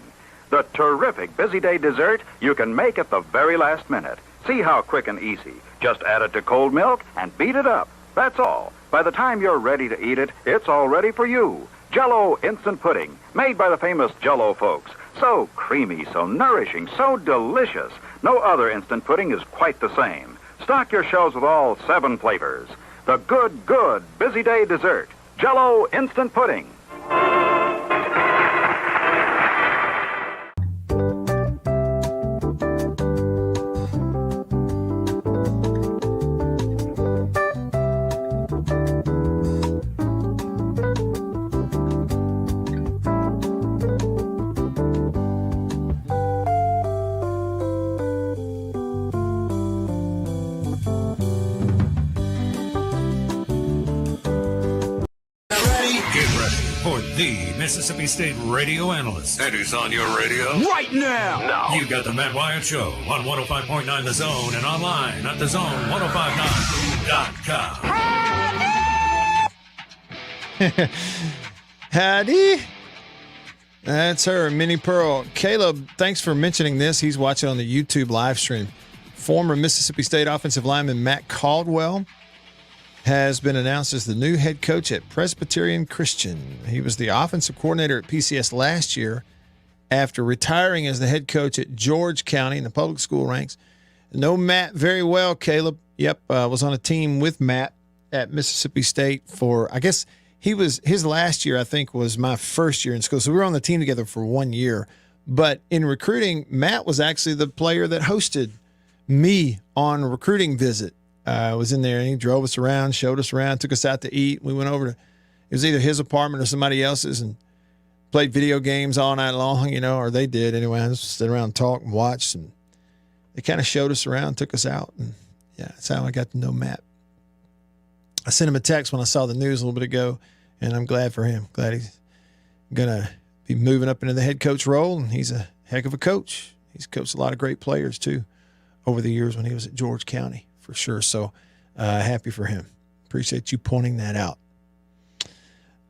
Speaker 13: The terrific busy day dessert you can make at the very last minute. See how quick and easy. Just add it to cold milk and beat it up. That's all. By the time you're ready to eat it, it's all ready for you. Jello instant pudding, made by the famous Jello folks. So creamy, so nourishing, so delicious. No other instant pudding is quite the same. Stock your shelves with all 7 flavors. The good busy day dessert, Jello instant pudding.
Speaker 1: The Mississippi State radio analyst. And who's on your radio?
Speaker 9: Right now!
Speaker 1: You got the Matt Wyatt Show on 105.9 The Zone and online at thezone1059.com.
Speaker 2: Howdy. That's her, Minnie Pearl. Caleb, thanks for mentioning this. He's watching on the YouTube live stream. Former Mississippi State offensive lineman Matt Caldwell has been announced as the new head coach at Presbyterian Christian. He was the offensive coordinator at PCS last year after retiring as the head coach at George County in the public school ranks. Know Matt very well, Caleb. Yep, was on a team with Matt at Mississippi State for, I guess his last year, I think, was my first year in school. So we were on the team together for 1 year. But in recruiting, Matt was actually the player that hosted me on a recruiting visit. Was in there and he drove us around, showed us around, took us out to eat. We went over to, it was either his apartment or somebody else's, and played video games all night long, or they did anyway. I just sit around and talk and watch, and they kind of showed us around, took us out. And yeah, that's how I got to know Matt. I sent him a text when I saw the news a little bit ago, and I'm glad for him. Glad he's going to be moving up into the head coach role, and he's a heck of a coach. He's coached a lot of great players too over the years when he was at George County. For sure. So happy for him. Appreciate you pointing that out.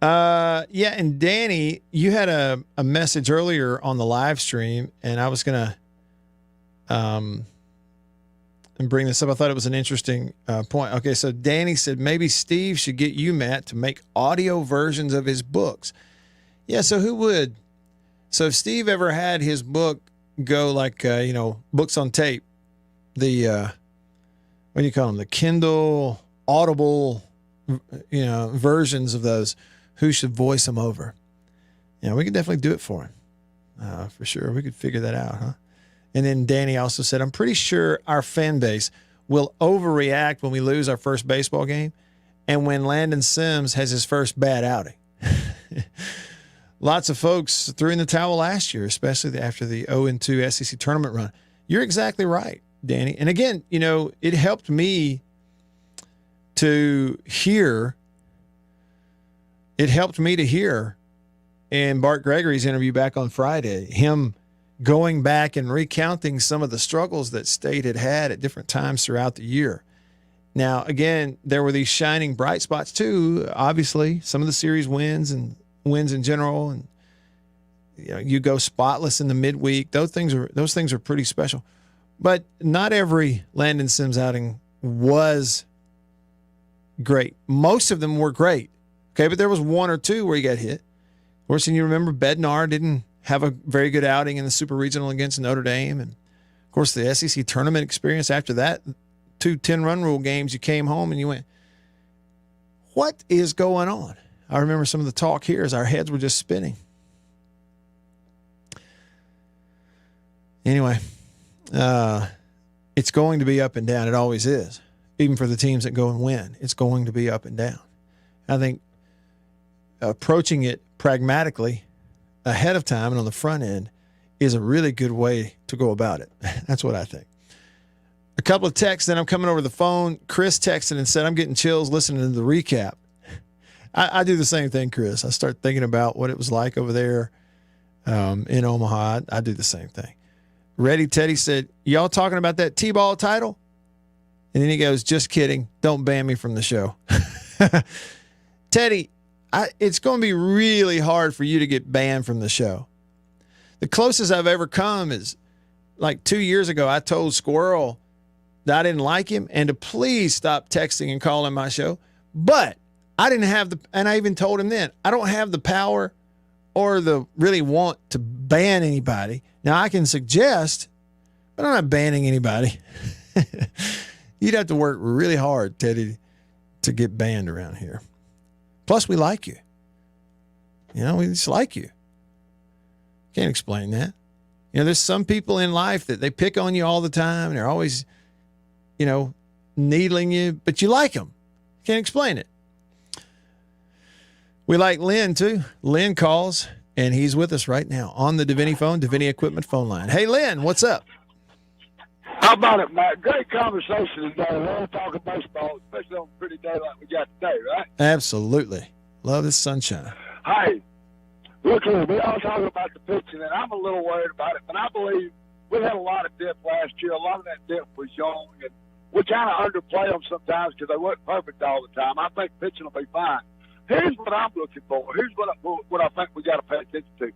Speaker 2: Yeah, and Danny, you had a message earlier on the live stream, and I was going to bring this up. I thought it was an interesting point. Okay, so Danny said maybe Steve should get you, Matt, to make audio versions of his books. Yeah, so who would? So if Steve ever had his book go like, books on tape, the what do you call them? The Kindle, Audible, versions of those. Who should voice them over? Yeah, we could definitely do it for him. For sure. We could figure that out, huh? And then Danny also said, I'm pretty sure our fan base will overreact when we lose our first baseball game and when Landon Sims has his first bad outing. Lots of folks threw in the towel last year, especially after the 0-2 SEC tournament run. You're exactly right, Danny. And again, it helped me to hear. It helped me to hear in Bart Gregory's interview back on Friday, him going back and recounting some of the struggles that State had at different times throughout the year. Now, again, there were these shining bright spots too. Obviously, some of the series wins and wins in general, and you go spotless in the midweek. Those things are pretty special. But not every Landon Sims outing was great. Most of them were great. Okay, but there was one or two where he got hit. Of course, and you remember Bednar didn't have a very good outing in the Super Regional against Notre Dame. And, of course, the SEC tournament experience after that, 2 10-run rule games, you came home and you went, what is going on? I remember some of the talk here as our heads were just spinning. Anyway, it's going to be up and down. It always is. Even for the teams that go and win, it's going to be up and down. I think approaching it pragmatically ahead of time and on the front end is a really good way to go about it. That's what I think. A couple of texts, then I'm coming over the phone. Chris texted and said, I'm getting chills listening to the recap. I do the same thing, Chris. I start thinking about what it was like over there in Omaha. I do the same thing. Ready Teddy said, y'all talking about that T-ball title? And then he goes, just kidding. Don't ban me from the show. Teddy, it's going to be really hard for you to get banned from the show. The closest I've ever come is like 2 years ago, I told Squirrel that I didn't like him and to please stop texting and calling my show. But I didn't have and I even told him then, I don't have the power or the really want to ban anybody. Now I can suggest, but I'm not banning anybody. You'd have to work really hard, Teddy, to get banned around here. Plus, we like you. We just like you. Can't explain that. There's some people in life that they pick on you all the time. And they're always, needling you, but you like them. Can't explain it. We like Lynn, too. Lynn calls, and he's with us right now on the Davini phone, Davini Equipment phone line. Hey, Lynn, what's up?
Speaker 14: How about it, Matt? Great conversation today. We're talking baseball, especially on a pretty day like we got today, right?
Speaker 2: Absolutely. Love this sunshine.
Speaker 14: Hey, look here. We all talking about the pitching, and I'm a little worried about it, but I believe we had a lot of depth last year. A lot of that depth was young, and we kind of underplay them sometimes because they weren't perfect all the time. I think pitching will be fine. Here's what I'm looking for. Here's what I think we got to pay attention to.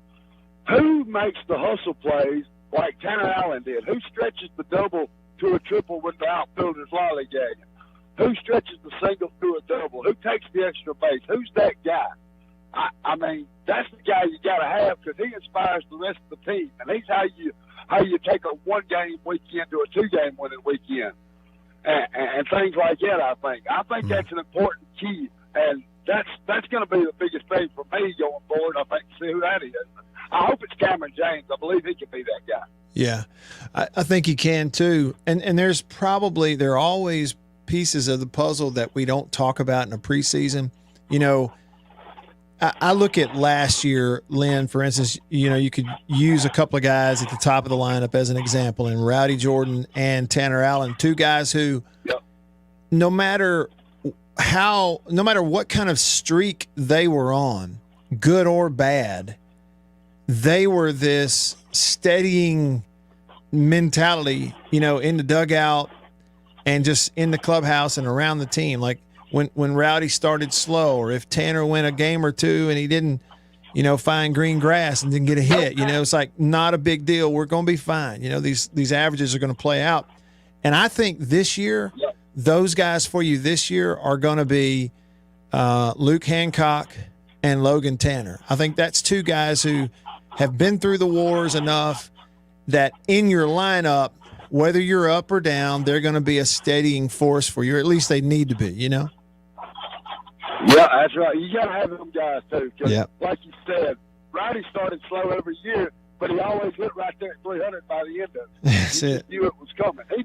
Speaker 14: Who makes the hustle plays like Tanner Allen did? Who stretches the double to a triple when the outfielders lollygagging? Who stretches the single to a double? Who takes the extra base? Who's that guy? I mean, that's the guy you got to have because he inspires the rest of the team, and he's how you take a 1-game weekend to a 2-game winning weekend, and things like that. I think that's an important key, and that's going to be the biggest thing for me going forward. I think to see who that is. I hope it's Cameron James. I believe he can be that guy.
Speaker 2: Yeah, I think he can too. And there are always pieces of the puzzle that we don't talk about in a preseason. I look at last year, Lynn, for instance, you could use a couple of guys at the top of the lineup as an example, and Rowdy Jordan and Tanner Allen, two guys who, no matter what kind of streak they were on, good or bad, they were this steadying mentality, in the dugout and just in the clubhouse and around the team. Like when Rowdy started slow, or if Tanner went a game or two and he didn't, find green grass and didn't get a hit, it's like not a big deal. We're going to be fine. These averages are going to play out. And I think this year, those guys for you this year are going to be Luke Hancock and Logan Tanner. I think that's two guys who have been through the wars enough that in your lineup, whether you're up or down, they're going to be a steadying force for you. Or at least they need to be,
Speaker 14: Yeah, that's right. You got to have them guys, too. Yeah. Like you said, Rowdy started slow every year, but he always hit right there at 300 by the end of it.
Speaker 2: That's it.
Speaker 14: He knew it was coming. He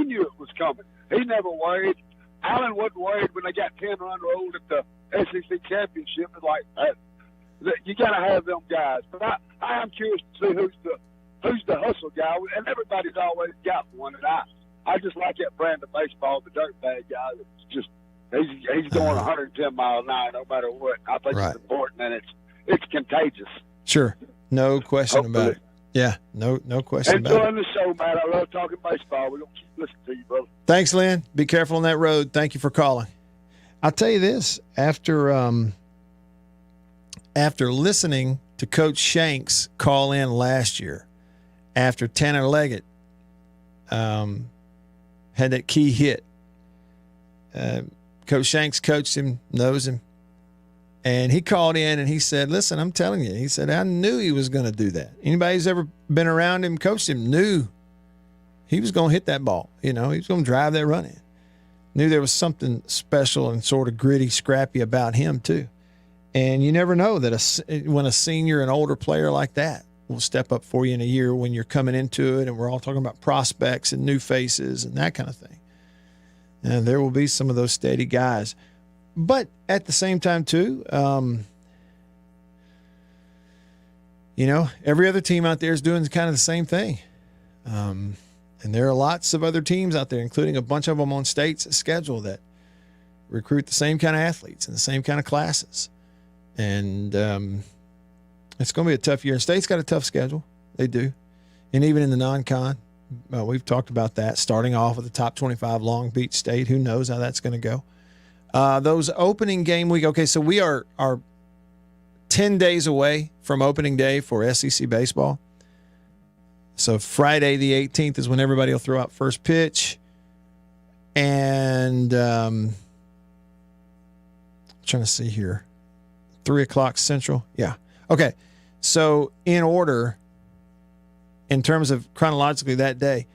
Speaker 14: knew it was coming. He never worried. Allen wasn't worried when they got 10-run rolled at the SEC championship. It's like you got to have them guys. But I am curious to see who's the hustle guy, and everybody's always got one. And I just like that brand of baseball, the dirtbag guy. That's just he's going 110 miles an hour no matter what. I think it's important, and it's contagious.
Speaker 2: Sure, no question about it. Yeah, no question about it.
Speaker 14: Enjoying the show, man. I love talking baseball. We're going to keep listening to you, brother.
Speaker 2: Thanks, Lynn. Be careful on that road. Thank you for calling. I'll tell you this, after listening to Coach Shanks call in last year, after Tanner Leggett had that key hit, Coach Shanks coached him, knows him, and he called in and he said, listen, I'm telling you, he said, I knew he was going to do that. Anybody who's ever been around him, coached him, knew he was going to hit that ball. You know, he was going to drive that run in. Knew there was something special and sort of gritty, scrappy about him too. And you never know that when a senior, an older player like that will step up for you in a year when you're coming into it, and we're all talking about prospects and new faces and that kind of thing. And there will be some of those steady guys. But at the same time too, you know, every other team out there is doing kind of the same thing. And there are lots of other teams out there, including a bunch of them on State's schedule, that recruit the same kind of athletes and the same kind of classes. And it's going to be a tough year. And State's got a tough schedule. They do. And even in the non-con, we've talked about that, starting off with the top 25 Long Beach State. Who knows how that's going to go? Those opening game week. Okay, so we are 10 days away from opening day for SEC baseball. So Friday the 18th is when everybody will throw out first pitch. And I'm trying to see here. 3 o'clock Central. Yeah. Okay. So in order, in terms of chronologically that day,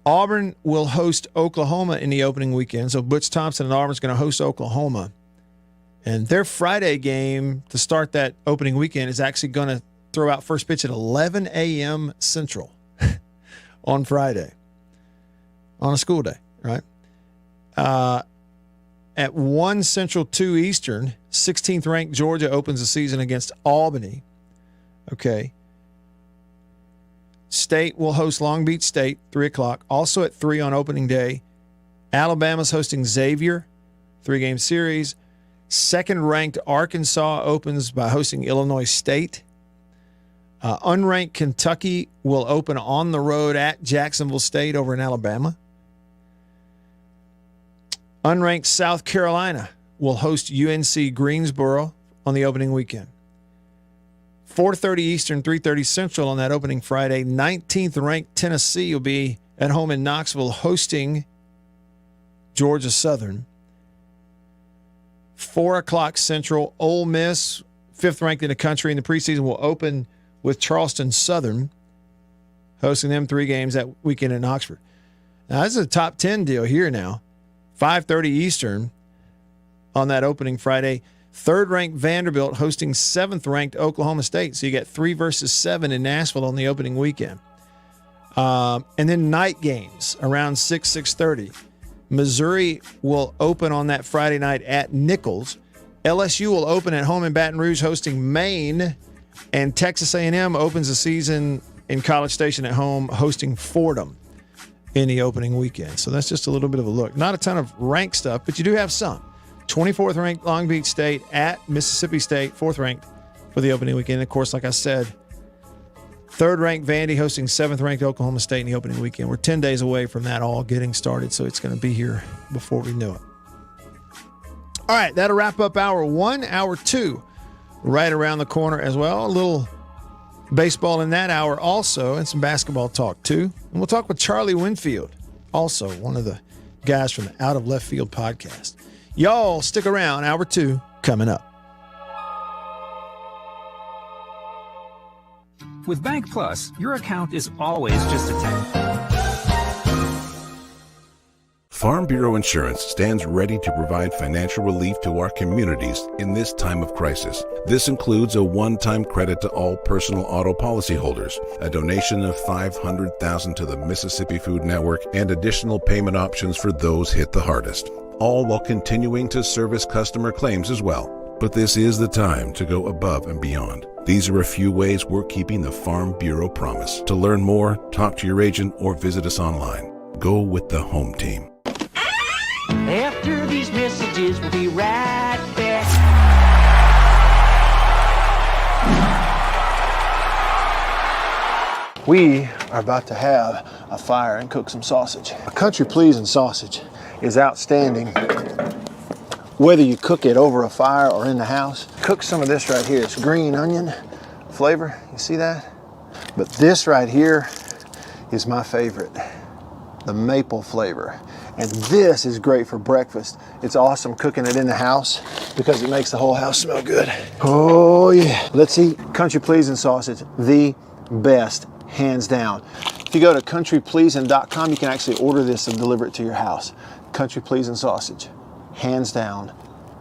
Speaker 2: Auburn will host Oklahoma in the opening weekend. So Butch Thompson and Auburn's going to host Oklahoma. And their Friday game to start that opening weekend is actually going to throw out first pitch at 11 a.m. Central on Friday, on a school day, right? At 1 Central, 2 Eastern, 16th ranked Georgia opens the season against Albany. Okay. State will host Long Beach State, 3 o'clock. Also at 3 on opening day, Alabama's hosting Xavier, 3-game series. Second-ranked Arkansas opens by hosting Illinois State. Unranked Kentucky will open on the road at Jacksonville State over in Alabama. Unranked South Carolina will host UNC Greensboro on the opening weekend. 4:30 Eastern, 3:30 Central on that opening Friday. 19th ranked Tennessee will be at home in Knoxville hosting Georgia Southern. 4 o'clock Central, Ole Miss, 5th ranked in the country in the preseason, will open with Charleston Southern, hosting them 3 games that weekend in Oxford. Now, this is a top 10 deal here now. 5:30 Eastern on that opening Friday. 3rd-ranked Vanderbilt hosting 7th-ranked Oklahoma State. So you got 3 versus 7 in Nashville on the opening weekend. And then night games around 6:30. Missouri will open on that Friday night at Nichols. LSU will open at home in Baton Rouge hosting Maine. And Texas A&M opens the season in College Station at home hosting Fordham in the opening weekend. So that's just a little bit of a look. Not a ton of ranked stuff, but you do have some. 24th ranked Long Beach State at Mississippi State, 4th ranked for the opening weekend. And of course, like I said, 3rd ranked Vandy hosting 7th ranked Oklahoma State in the opening weekend. We're 10 days away from that all getting started, so it's going to be here before we know it. All right, that'll wrap up hour 1. Hour 2 right around the corner as well. A little baseball in that hour also, and some basketball talk too. And we'll talk with Charlie Winfield, also one of the guys from the Out of Left Field podcast. Y'all stick around. Hour 2 coming up.
Speaker 15: With Bank Plus, your account is always just a tap.
Speaker 6: Farm Bureau Insurance stands ready to provide financial relief to our communities in this time of crisis. This includes a one-time credit to all personal auto policyholders, a donation of $500,000 to the Mississippi Food Network, and additional payment options for those hit the hardest, all while continuing to service customer claims as well. But this is the time to go above and beyond. These are a few ways we're keeping the Farm Bureau promise. To learn more, talk to your agent or visit us online. Go with the home team.
Speaker 11: After these messages, we'll be right back.
Speaker 3: It's
Speaker 2: We are about to have a fire and cook some sausage. A country pleasing sausage is outstanding whether you cook it over a fire or in the house. Cook some of this right here. It's green onion flavor, you see that? But this right here is my favorite, the maple flavor. And this is great for breakfast. It's awesome cooking it in the house because it makes the whole house smell good. Oh yeah. Let's eat country pleasing sausage, the best, hands down. If you go to countrypleasing.com, you can actually order this and deliver it to your house. Country pleasing sausage, hands down,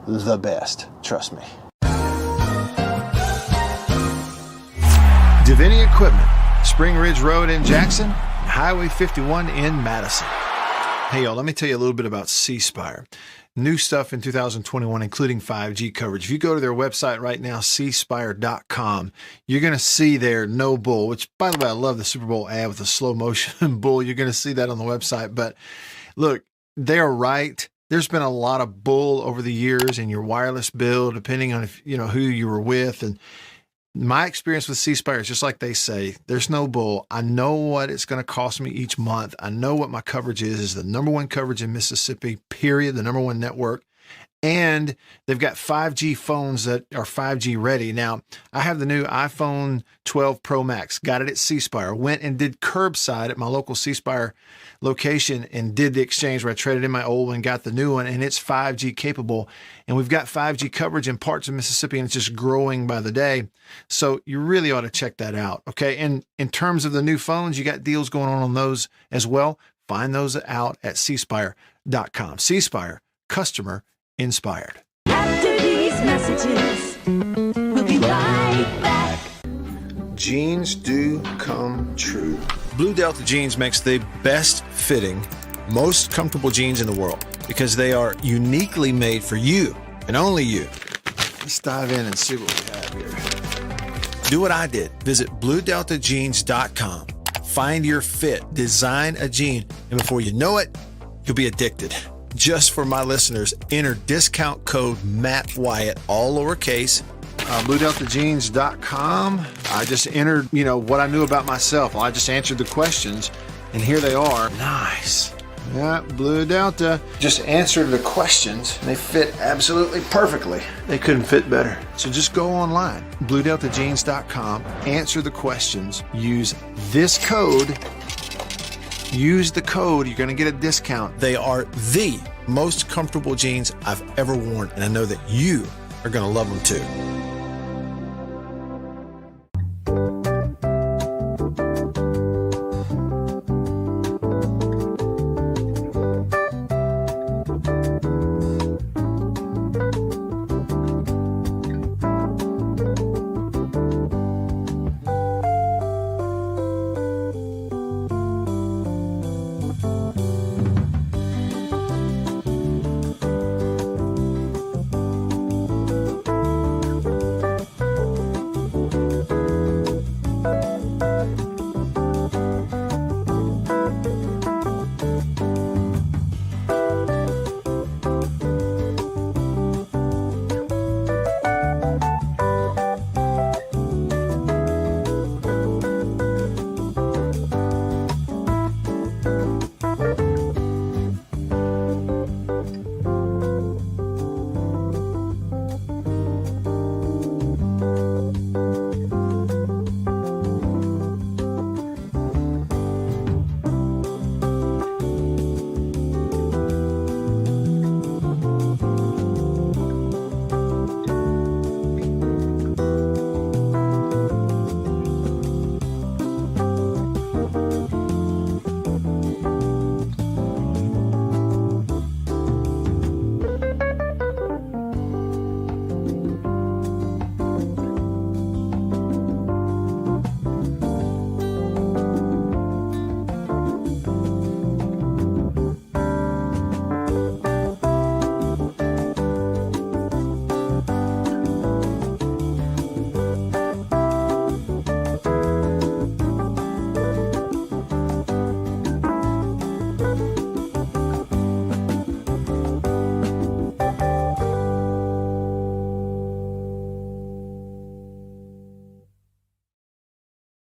Speaker 2: the best. Trust me. Divinity Equipment, Spring Ridge Road in Jackson, Highway 51 in Madison. Hey y'all, let me tell you a little bit about C Spire. New stuff in 2021, including 5G coverage. If you go to their website right now, cspire.com, you're going to see their no bull, which, by the way, I love the Super Bowl ad with the slow motion bull. You're going to see that on the website. But look, they're right. There's been a lot of bull over the years in your wireless bill, depending on if, who you were with. And my experience with C Spire is just like they say, there's no bull. I know what it's going to cost me each month. I know what my coverage is the number one coverage in Mississippi, period, the number one network. And they've got 5G phones that are 5G ready. Now, I have the new iPhone 12 Pro Max, got it at C Spire, went and did curbside at my local C Spire location and did the exchange where I traded in my old one, got the new one, and it's 5G capable. And we've got 5G coverage in parts of Mississippi, and it's just growing by the day. So you really ought to check that out, okay? And in terms of the new phones, you got deals going on those as well. Find those out at cspire.com. C Spire, customer inspired.
Speaker 3: After these messages, we'll be right back.
Speaker 2: Jeans do come true. Blue Delta Jeans makes the best fitting, most comfortable jeans in the world because they are uniquely made for you and only you. Let's dive in and see what we have here. Do what I did. Visit BlueDeltaJeans.com. Find your fit, design a jean, and before you know it, you'll be addicted. Just for my listeners, enter discount code Matt Wyatt, all lowercase, BlueDeltaJeans.com. I just entered, what I knew about myself. I just answered the questions, and here they are. Nice. Yeah, Blue Delta. Just answered the questions, and they fit absolutely perfectly. They couldn't fit better. So just go online, BlueDeltaJeans.com, answer the questions, use this code. Use the code, you're going to get a discount. They are the most comfortable jeans I've ever worn, and I know that you are going to love them too.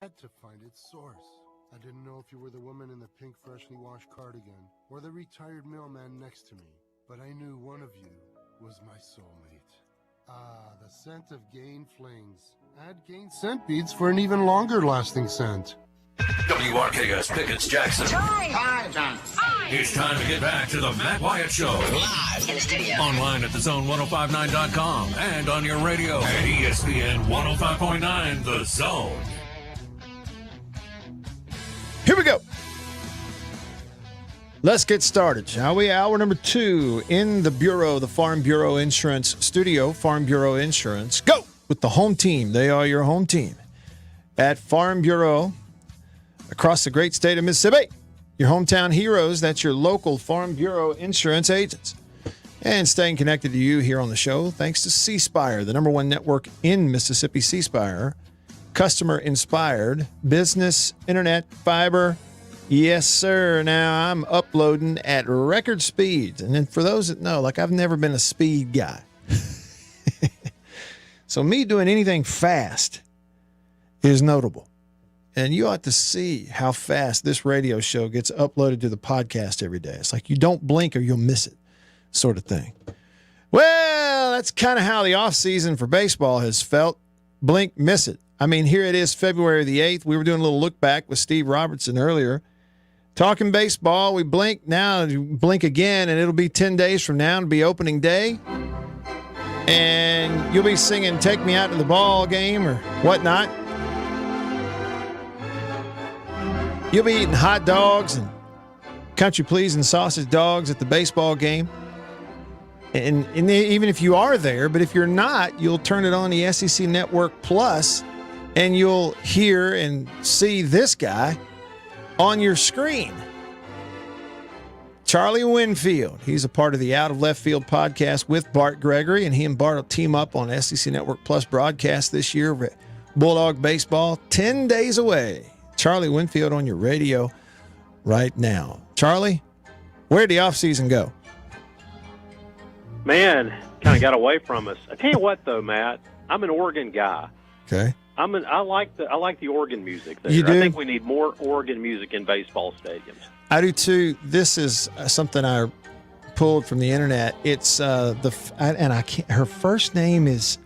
Speaker 16: had to find its source. I didn't know if you were the woman in the pink freshly washed cardigan or the retired mailman next to me, but I knew one of you was my soulmate. Ah, the scent of Gain Flings. Add Gain scent beads for an even longer lasting scent.
Speaker 1: WRKS Pickett's Jackson.
Speaker 17: Hi, John.
Speaker 1: It's time to get back to the Matt Wyatt Show.
Speaker 17: Live in the studio.
Speaker 1: Online at thezone1059.com and on your radio at ESPN 105.9 The Zone.
Speaker 2: Here we go. Let's get started, shall we? Hour number 2 in the Bureau, the Farm Bureau Insurance Studio. Farm Bureau Insurance. Go with the home team. They are your home team. At Farm Bureau, across the great state of Mississippi. Your hometown heroes, that's your local Farm Bureau insurance agents. And staying connected to you here on the show, thanks to C Spire, the #1 network in Mississippi. C Spire, customer-inspired business, internet, fiber. Yes, sir. Now I'm uploading at record speeds. And then for those that know, like I've never been a speed guy. So me doing anything fast is notable. And you ought to see how fast this radio show gets uploaded to the podcast every day. It's like you don't blink or you'll miss it, sort of thing. Well, that's kind of how the offseason for baseball has felt. Blink, miss it. I mean, here it is, February the 8th. We were doing a little look back with Steve Robertson earlier. Talking baseball, we blink now, blink again, and it'll be 10 days from now. It'll be opening day. And you'll be singing Take Me Out to the Ball Game or whatnot. You'll be eating hot dogs and country pleasing sausage dogs at the baseball game. And even if you are there, but if you're not, you'll turn it on the SEC Network Plus and you'll hear and see this guy on your screen. Charlie Winfield. He's a part of the Out of Left Field podcast with Bart Gregory, and he and Bart will team up on SEC Network Plus broadcast this year. Bulldog Baseball, 10 days away. Charlie Winfield on your radio right now. Charlie, where'd the offseason go?
Speaker 18: Man, kind of got away from us. I tell you what, though, Matt, I'm an organ guy.
Speaker 2: Okay.
Speaker 18: I like the organ music there.
Speaker 2: You do?
Speaker 18: I think we need more organ music in baseball stadiums.
Speaker 2: I do too. This is something I pulled from the internet. It's her first name is.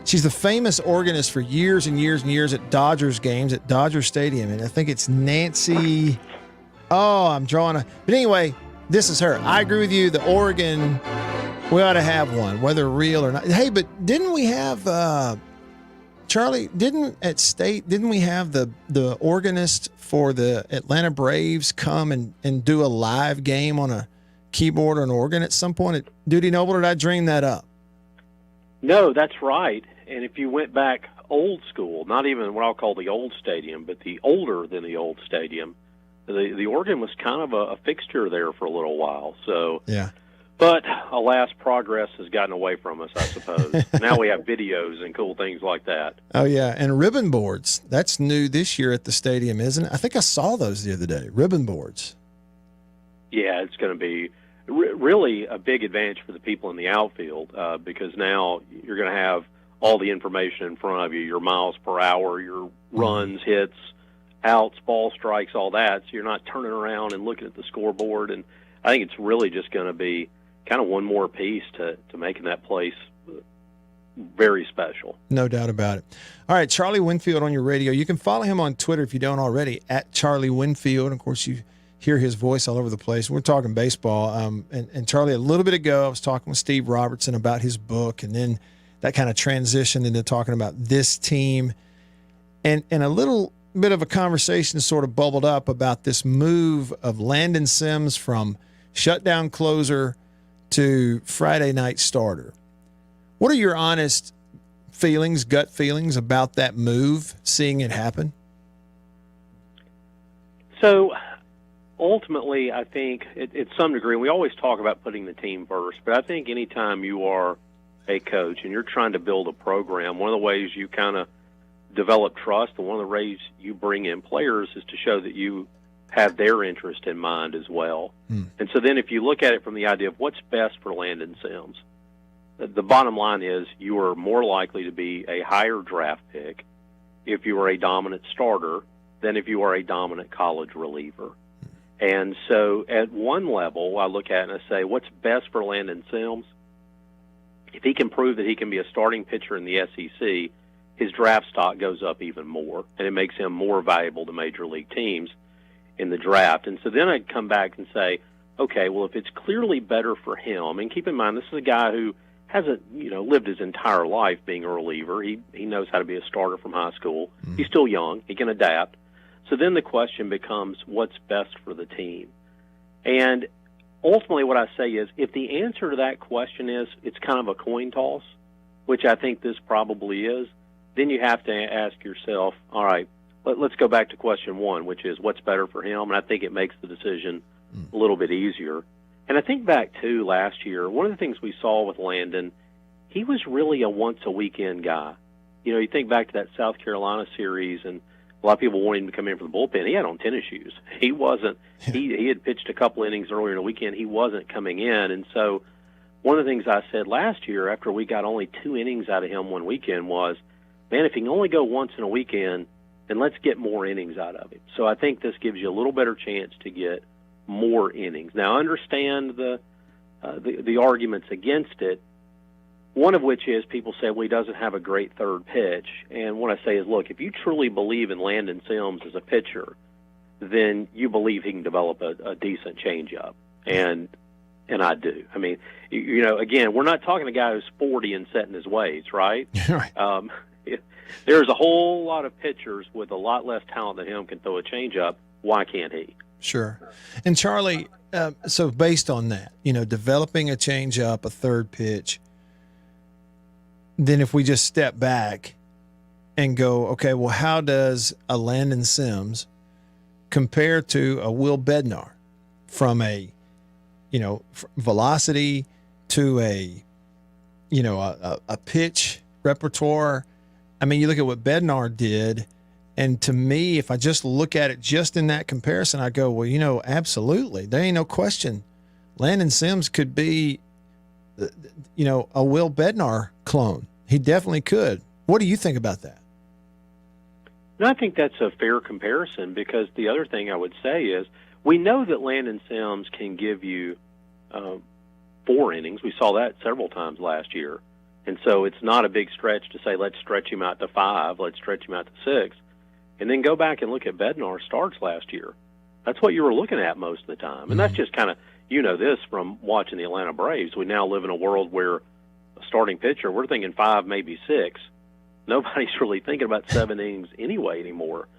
Speaker 2: She's the famous organist for years and years and years at Dodgers games at Dodger Stadium, and I think it's Nancy. Oh, I'm drawing a. But anyway, this is her. I agree with you. The organ, we ought to have one, whether real or not. Hey, but didn't we have Charlie? Didn't we have the organist for the Atlanta Braves come and do a live game on a keyboard or an organ at some point at Duty Noble? Or did I dream that up?
Speaker 18: No, that's right. And if you went back old school, not even what I'll call the old stadium, but the older than the old stadium, the organ was kind of a fixture there for a little while. So,
Speaker 2: yeah.
Speaker 18: But alas, progress has gotten away from us, I suppose. Now we have videos and cool things like that.
Speaker 2: Oh yeah, and ribbon boards. That's new this year at the stadium, isn't it? I think I saw those the other day. Ribbon boards.
Speaker 18: Yeah, it's going to be really a big advantage for the people in the outfield because now you're going to have all the information in front of you, your miles per hour, your runs, hits, outs, ball strikes, all that. So you're not turning around and looking at the scoreboard. And I think it's really just going to be kind of one more piece to making that place very special.
Speaker 2: No doubt about it. All right, Charlie Winfield on your radio. You can follow him on Twitter if you don't already, at Charlie Winfield. Of course, you hear his voice all over the place. We're talking baseball. And Charlie, a little bit ago, I was talking with Steve Robertson about his book, and then that kind of transitioned into talking about this team. And a little bit of a conversation sort of bubbled up about this move of Landon Sims from shutdown closer to Friday night starter. What are your honest feelings, gut feelings about that move, seeing it happen?
Speaker 18: So ultimately, I think at some degree, we always talk about putting the team first, but I think anytime you are a coach and you're trying to build a program, one of the ways you kind of develop trust and one of the ways you bring in players is to show that you have their interest in mind as well. And so then if you look at it from the idea of what's best for Landon Sims, the bottom line is you are more likely to be a higher draft pick if you are a dominant starter than if you are a dominant college reliever. And so at one level, I look at it and I say, what's best for Landon Sims? If he can prove that he can be a starting pitcher in the SEC, his draft stock goes up even more, and it makes him more valuable to major league teams in the draft. And so then I'd come back and say, okay, well, if it's clearly better for him, and keep in mind, this is a guy who hasn't, lived his entire life being a reliever. He knows how to be a starter from high school. He's still young. He can adapt. So then the question becomes, what's best for the team? And ultimately what I say is, if the answer to that question is it's kind of a coin toss, which I think this probably is, then you have to ask yourself, all right, let's go back to question one, which is what's better for him? And I think it makes the decision a little bit easier. And I think back to last year, one of the things we saw with Landon, he was really a once-a-weekend guy. You think back to that South Carolina series, and a lot of people wanted him to come in for the bullpen. He had on tennis shoes. He wasn't. He had pitched a couple innings earlier in the weekend. He wasn't coming in. And so one of the things I said last year after we got only 2 innings out of him one weekend was, man, if he can only go once in a weekend, then let's get more innings out of him. So I think this gives you a little better chance to get more innings. Now, I understand the arguments against it, one of which is people say, well, he doesn't have a great third pitch. And what I say is, look, if you truly believe in Landon Sims as a pitcher, then you believe he can develop a decent changeup. And I do. I mean, again, we're not talking a guy who's 40 and set in his ways, right?
Speaker 2: Right.
Speaker 18: There's a whole lot of pitchers with a lot less talent than him can throw a changeup. Why can't he?
Speaker 2: Sure. And Charlie, so based on that, developing a changeup, a third pitch, then if we just step back and go, okay, well, how does a Landon Sims compare to a Will Bednar from a, velocity to a pitch repertoire? I mean, you look at what Bednar did, and to me, if I just look at it just in that comparison, I go, well, absolutely. There ain't no question. Landon Sims could be, a Will Bednar clone. He definitely could. What do you think about that?
Speaker 18: No, I think that's a fair comparison, because the other thing I would say is we know that Landon Sims can give you 4 innings. We saw that several times last year. And so it's not a big stretch to say, let's stretch him out to 5, let's stretch him out to 6. And then go back and look at Bednar's starts last year. That's what you were looking at most of the time. And that's just kind of, this from watching the Atlanta Braves. We now live in a world where a starting pitcher, we're thinking 5, maybe 6. Nobody's really thinking about 7 innings anyway anymore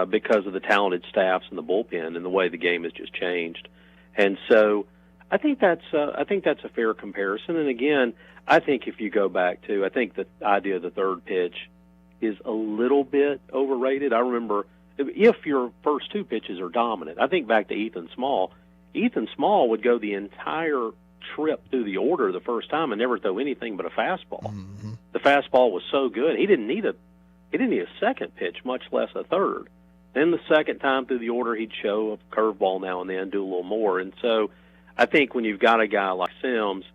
Speaker 18: because of the talented staffs and the bullpen and the way the game has just changed. And so I think that's a fair comparison. And again, I think if you go back to, I think the idea of the third pitch is a little bit overrated. I remember if your first 2 pitches are dominant, I think back to Ethan Small. Ethan Small would go the entire trip through the order the first time and never throw anything but a fastball. Mm-hmm. The fastball was so good, he didn't need a second pitch, much less a third. Then the second time through the order, he'd show a curveball now and then, do a little more. And so I think when you've got a guy like Sims,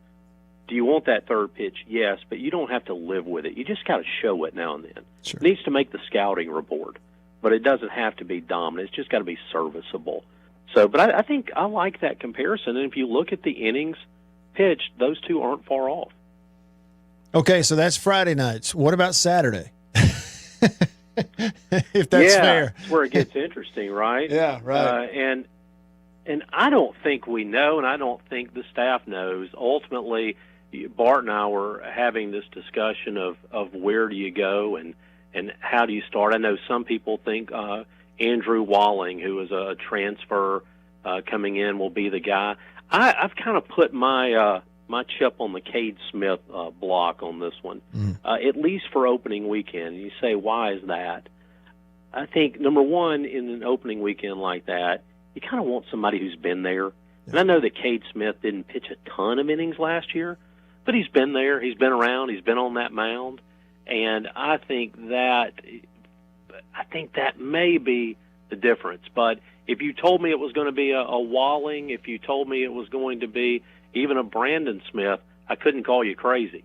Speaker 18: do you want that third pitch? Yes, but you don't have to live with it. You just got to show it now and then.
Speaker 2: Sure.
Speaker 18: It needs to make the scouting report, but it doesn't have to be dominant. It's just got to be serviceable. So, but I think I like that comparison. And if you look at the innings pitched, those 2 aren't far off.
Speaker 2: Okay, so that's Friday nights. What about Saturday? If that's fair.
Speaker 18: That's where it gets interesting, right?
Speaker 2: Yeah, right.
Speaker 18: And I don't think we know, and I don't think the staff knows. Ultimately, Bart and I were having this discussion of where do you go and how do you start. I know some people think Andrew Walling, who is a transfer coming in, will be the guy. I've kind of put my chip on the Cade Smith block on this one, at least for opening weekend. You say, why is that? I think, number one, in an opening weekend like that, you kind of want somebody who's been there. And I know that Cade Smith didn't pitch a ton of innings last year, but he's been there, he's been around, he's been on that mound, and I think that may be the difference. But if you told me it was going to be a Walling, if you told me it was going to be even a Brandon Smith, I couldn't call you crazy.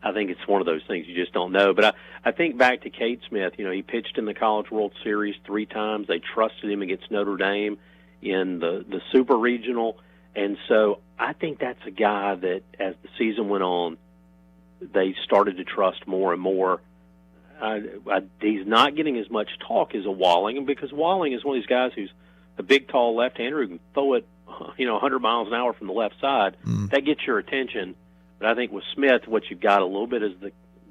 Speaker 18: I think it's one of those things you just don't know. But I think back to Cade Smith. He pitched in the College World Series 3 times. They trusted him against Notre Dame in the Super Regional. And so I think that's a guy that, as the season went on, they started to trust more and more. He's not getting as much talk as a Walling, because Walling is one of these guys who's a big, tall left-hander who can throw it, 100 miles an hour from the left side. That gets your attention. But I think with Smith, what you've got a little bit is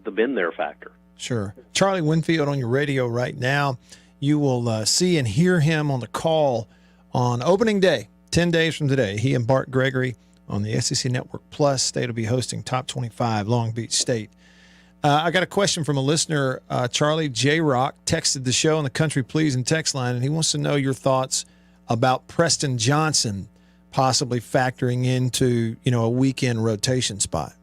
Speaker 18: the been there factor.
Speaker 2: Sure. Charlie Winfield on your radio right now. You will see and hear him on the call on opening day, 10 days from today. He and Bart Gregory on the SEC Network Plus. State will be hosting Top 25 Long Beach State. I got a question from a listener, Charlie J. Rock, texted the show on the Country Please and text line, and he wants to know your thoughts about Preston Johnson possibly factoring into, a weekend rotation spot.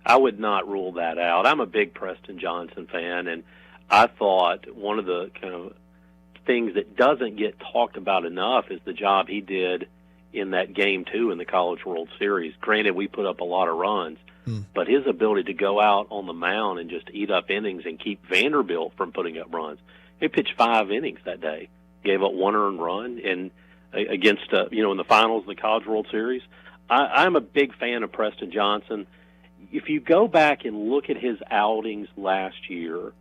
Speaker 18: I would not rule that out. I'm a big Preston Johnson fan, and I thought one of the kind of things that doesn't get talked about enough is the job he did in that Game 2 in the College World Series. Granted, we put up a lot of runs, but his ability to go out on the mound and just eat up innings and keep Vanderbilt from putting up runs. He pitched 5 innings that day, gave up 1 earned run, and against, in the finals of the College World Series. I'm a big fan of Preston Johnson. If you go back and look at his outings last year,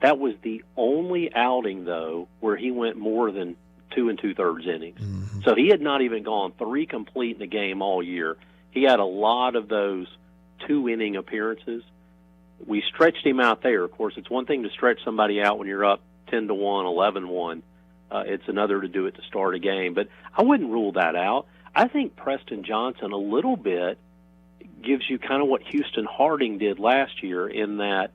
Speaker 18: that was the only outing, though, where he went more than 2 2/3 innings. So he had not even gone 3 complete in the game all year. He had a lot of those 2-inning appearances. We stretched him out there. Of course, it's one thing to stretch somebody out when you're up 10-1, 11-1. It's another to do it to start a game. But I wouldn't rule that out. I think Preston Johnson a little bit gives you kind of what Houston Harding did last year, in that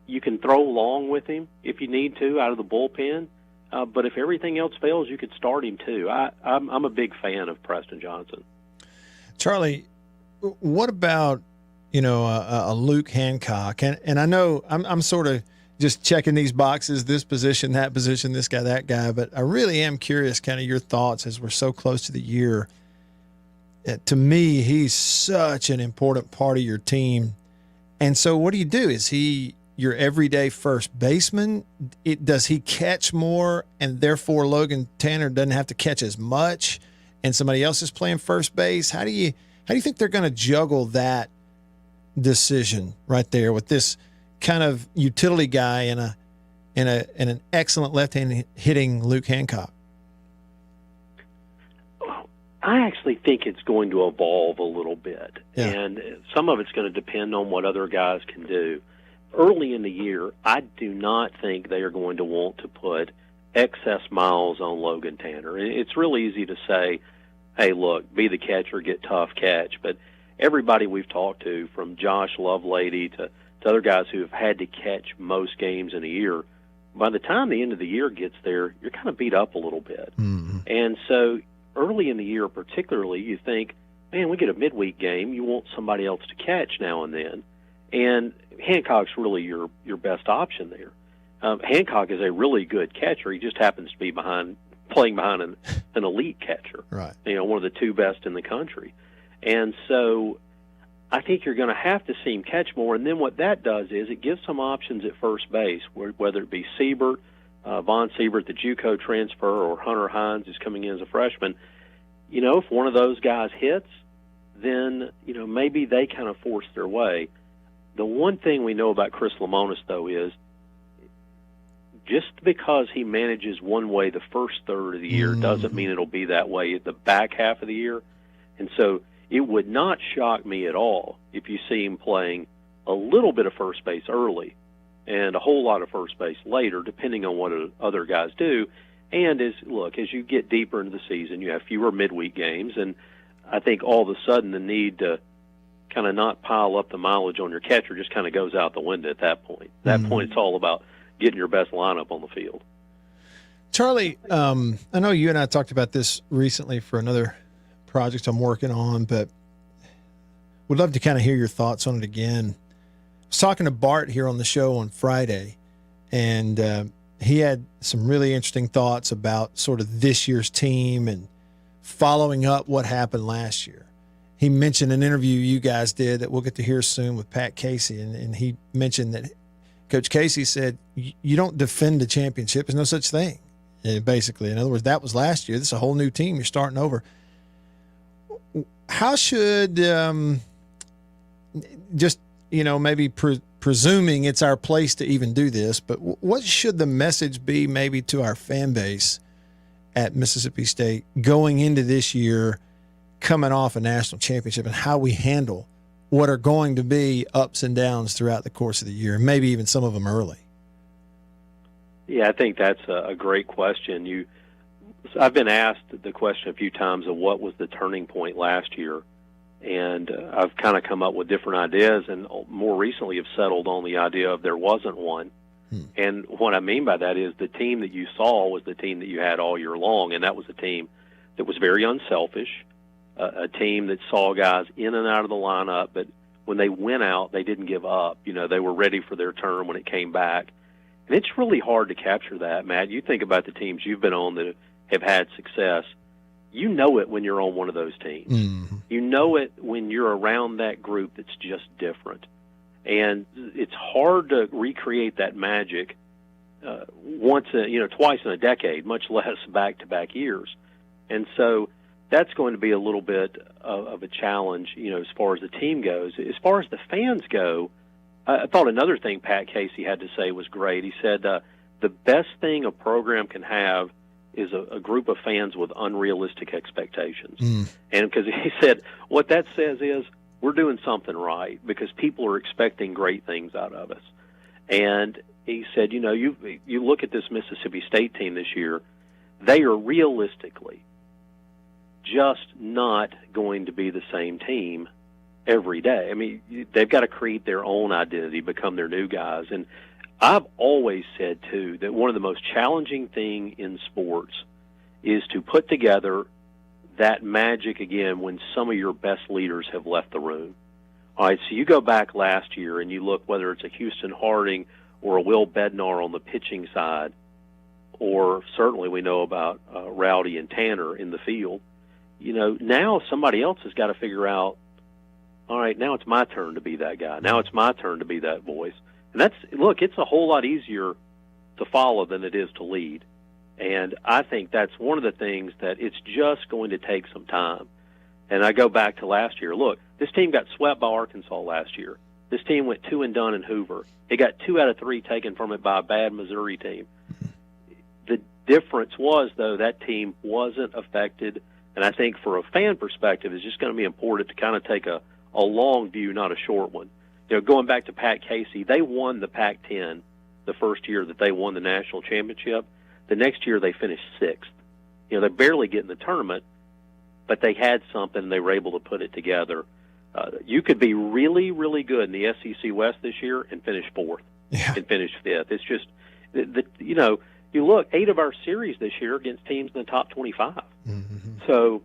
Speaker 18: you can throw long with him if you need to out of the bullpen. But if everything else fails, you could start him too. I'm a big fan of Preston Johnson.
Speaker 2: Charlie, what about, a Luke Hancock? And I know I'm sort of just checking these boxes, this position, that position, this guy, that guy. But I really am curious kind of your thoughts as we're so close to the year. To me, he's such an important part of your team. And so what do you do? Is he your everyday first baseman? Does he catch more, and therefore Logan Tanner doesn't have to catch as much, and somebody else is playing first base? How do you think they're going to juggle that decision right there with this kind of utility guy and an excellent left-hand hitting Luke Hancock?
Speaker 18: I actually think it's going to evolve a little bit, and some of it's going to depend on what other guys can do. Early in the year, I do not think they are going to want to put excess miles on Logan Tanner. It's really easy to say, hey, look, be the catcher, get tough catch. But everybody we've talked to, from Josh Lovelady to other guys who have had to catch most games in a year, by the time the end of the year gets there, you're kind of beat up a little bit. And so early in the year particularly, you think, man, we get a midweek game, you want somebody else to catch now and then. And Hancock's really your best option there. Hancock is a really good catcher. He just happens to be playing behind an elite catcher.
Speaker 2: Right.
Speaker 18: One of the 2 best in the country. And so I think you're going to have to see him catch more. And then what that does is it gives some options at first base, whether it be Siebert, Von Siebert, the JUCO transfer, or Hunter Hines, who's coming in as a freshman. If one of those guys hits, then, maybe they kind of force their way. The one thing we know about Chris Lemonis, though, is just because he manages one way the first third of the year doesn't mean it'll be that way at the back half of the year. And so it would not shock me at all if you see him playing a little bit of first base early and a whole lot of first base later, depending on what other guys do. And as you get deeper into the season, you have fewer midweek games, and I think all of a sudden the need to kind of not pile up the mileage on your catcher just kind of goes out the window at that point. At that point, it's all about getting your best lineup on the field.
Speaker 2: Charlie, I know you and I talked about this recently for another project I'm working on, but would love to kind of hear your thoughts on it again. I was talking to Bart here on the show on Friday, and he had some really interesting thoughts about sort of this year's team and following up what happened last year. he mentioned an interview you guys did that we'll get to hear soon with Pat Casey, and he mentioned that Coach Casey said, you don't defend a championship. There's no such thing, basically. In other words, that was last year. This is a whole new team. You're starting over. How should just, maybe presuming it's our place to even do this, but what should the message be maybe to our fan base at Mississippi State going into this year, coming off a national championship, and how we handle what are going to be ups and downs throughout the course of the year, and maybe even some of them early?
Speaker 18: Yeah, I think that's a great question. I've been asked the question a few times of what was the turning point last year, and I've kind of come up with different ideas, and more recently have settled on the idea of there wasn't one. And what I mean by that is the team that you saw was the team that you had all year long, and that was a team that was very unselfish, a team that saw guys in and out of the lineup, but when they went out, they didn't give up. They were ready for their turn when it came back. And it's really hard to capture that, Matt. You think about the teams you've been on that have had success. You know it when you're on one of those teams. Mm-hmm. You know it when you're around that group that's just different. And it's hard to recreate that magic twice in a decade, much less back-to-back years. And so that's going to be a little bit of a challenge, as far as the team goes. As far as the fans go, I thought another thing Pat Casey had to say was great. He said the best thing a program can have is a group of fans with unrealistic expectations. And because he said what that says is we're doing something right because people are expecting great things out of us. And he said, you look at this Mississippi State team this year, they are realistically just not going to be the same team every day. I mean, they've got to create their own identity, become their new guys. And I've always said, too, that one of the most challenging things in sports is to put together that magic again when some of your best leaders have left the room. All right, so you go back last year and you look whether it's a Houston Harding or a Will Bednar on the pitching side, or certainly we know about Rowdy and Tanner in the field. Now somebody else has got to figure out, all right, now it's my turn to be that guy. Now it's my turn to be that voice. And it's a whole lot easier to follow than it is to lead. And I think that's one of the things that it's just going to take some time. And I go back to last year. Look, this team got swept by Arkansas last year. This team went 2 and done in Hoover. It got 2 out of 3 taken from it by a bad Missouri team. The difference was, though, that team wasn't affected. And I think for a fan perspective, it's just going to be important to kind of take a long view, not a short one. Going back to Pat Casey, they won the Pac-10 the first year that they won the national championship. The next year they finished 6th. They barely get in the tournament, but they had something and they were able to put it together. You could be really, really good in the SEC West this year and finish 4th and finish 5th. It's just, you look, 8 of our series this year against teams in the top 25. Mm-hmm. So,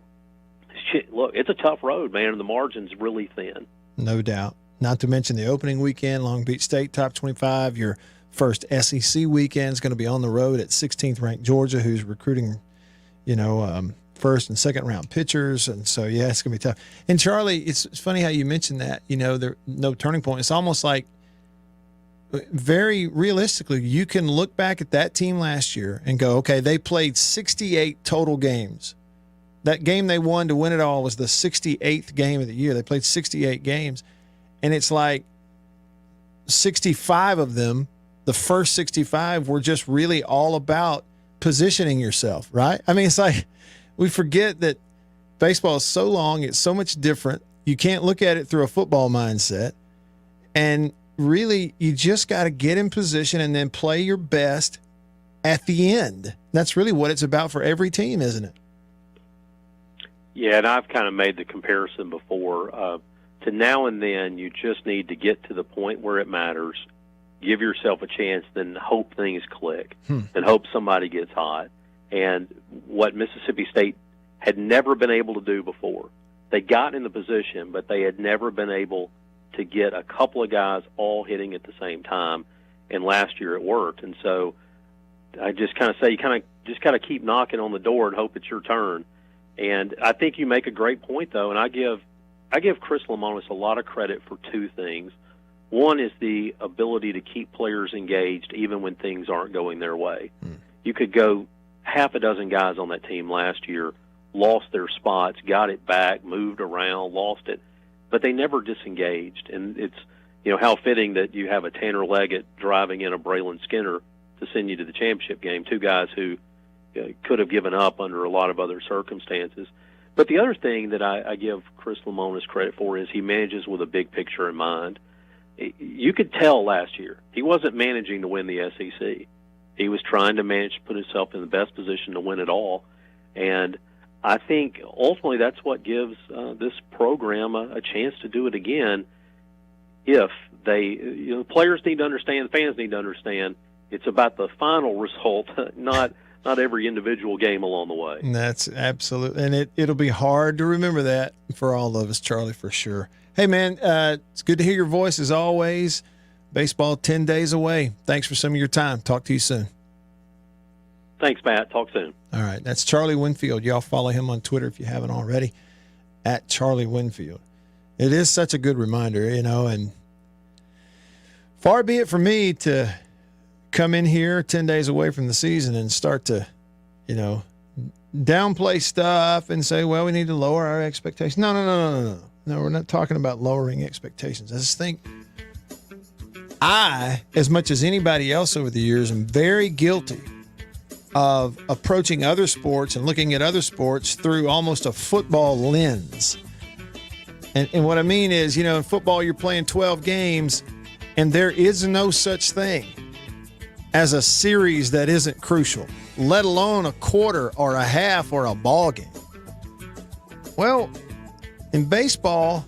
Speaker 18: look, it's a tough road, man, and the margin's really thin.
Speaker 2: No doubt. Not to mention the opening weekend, Long Beach State top 25. Your first SEC weekend is going to be on the road at 16th ranked Georgia, who's recruiting, first and second round pitchers. And so, yeah, it's going to be tough. And Charlie, it's funny how you mentioned that, there no turning point. It's almost like very realistically, you can look back at that team last year and go, okay, they played 68 total games. That game they won to win it all was the 68th game of the year. They played 68 games. And it's like 65 of them, the first 65 were just really all about positioning yourself, right? I mean, it's like we forget that baseball is so long, it's so much different. You can't look at it through a football mindset. And really, you just got to get in position and then play your best at the end. That's really what it's about for every team, isn't it?
Speaker 18: Yeah, and I've kind of made the comparison before. To now and then, you just need to get to the point where it matters, give yourself a chance, then hope things click, and hope somebody gets hot. And what Mississippi State had never been able to do before, they got in the position, but they had never been able to get a couple of guys all hitting at the same time. And last year it worked. And so I just kind of say you kind of just got to keep knocking on the door and hope it's your turn. And I think you make a great point, though, and I give I give Chris Lemonis a lot of credit for two things. One is the ability to keep players engaged even when things aren't going their way. You could go half a dozen guys on that team last year, lost their spots, got it back, moved around, lost it, but they never disengaged. And it's, how fitting that you have a Tanner Leggett driving in a Braylon Skinner to send you to the championship game, two guys who could have given up under a lot of other circumstances. But the other thing that I give Chris Lemonis credit for is he manages with a big picture in mind. You could tell last year he wasn't managing to win the SEC. He was trying to manage to put himself in the best position to win it all. And I think ultimately that's what gives this program a chance to do it again. If they, players need to understand, fans need to understand, it's about the final result, not every individual game along the way.
Speaker 2: And that's absolute, and it'll be hard to remember that for all of us, Charlie, for sure. Hey, man, it's good to hear your voice as always. Baseball 10 days away. Thanks for some of your time. Talk to you soon.
Speaker 18: Thanks, Matt. Talk soon.
Speaker 2: All right. That's Charlie Winfield. Y'all follow him on Twitter if you haven't already, at Charlie Winfield. It is such a good reminder, and far be it from me to come in here 10 days away from the season and start to, downplay stuff and say, well, we need to lower our expectations. No. No, we're not talking about lowering expectations. I just think I, as much as anybody else over the years, am very guilty of approaching other sports and looking at other sports through almost a football lens. And what I mean is, in football, you're playing 12 games, and there is no such thing as a series that isn't crucial, let alone a quarter or a half or a ball game. Well, in baseball,